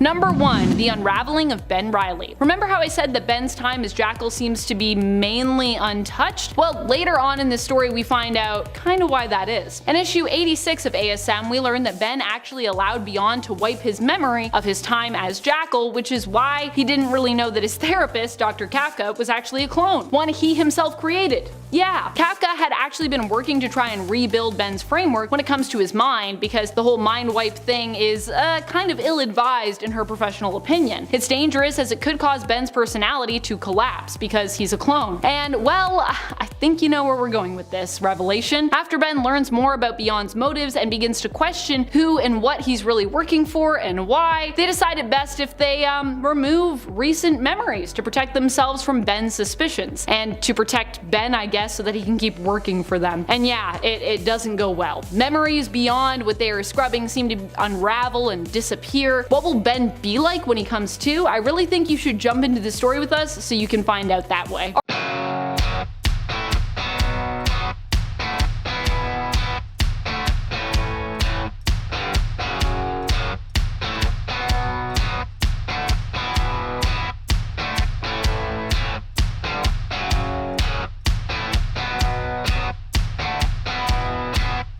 Number 1. The unraveling of Ben Reilly. Remember how I said that Ben's time as Jackal seems to be mainly untouched? Well, later on in this story we find out kinda why that is. In issue 86 of ASM, we learn that Ben actually allowed Beyond to wipe his memory of his time as Jackal, which is why he didn't really know that his therapist, Dr. Kafka, was actually a clone, one he himself created. Yeah, Kafka had actually been working to try and rebuild Ben's framework when it comes to his mind, because the whole mind wipe thing is kind of ill-advised in her professional opinion. It's dangerous as it could cause Ben's personality to collapse because he's a clone. And well, I think you know where we're going with this revelation. After Ben learns more about Beyond's motives and begins to question who and what he's really working for and why, they decide it best if they remove recent memories to protect themselves from Ben's suspicions, and to protect Ben, I guess, so that he can keep working for them. And yeah, it doesn't go well. Memories beyond what they are scrubbing seem to unravel and disappear. What will Ben be like when he comes to? I really think you should jump into the story with us so you can find out that way.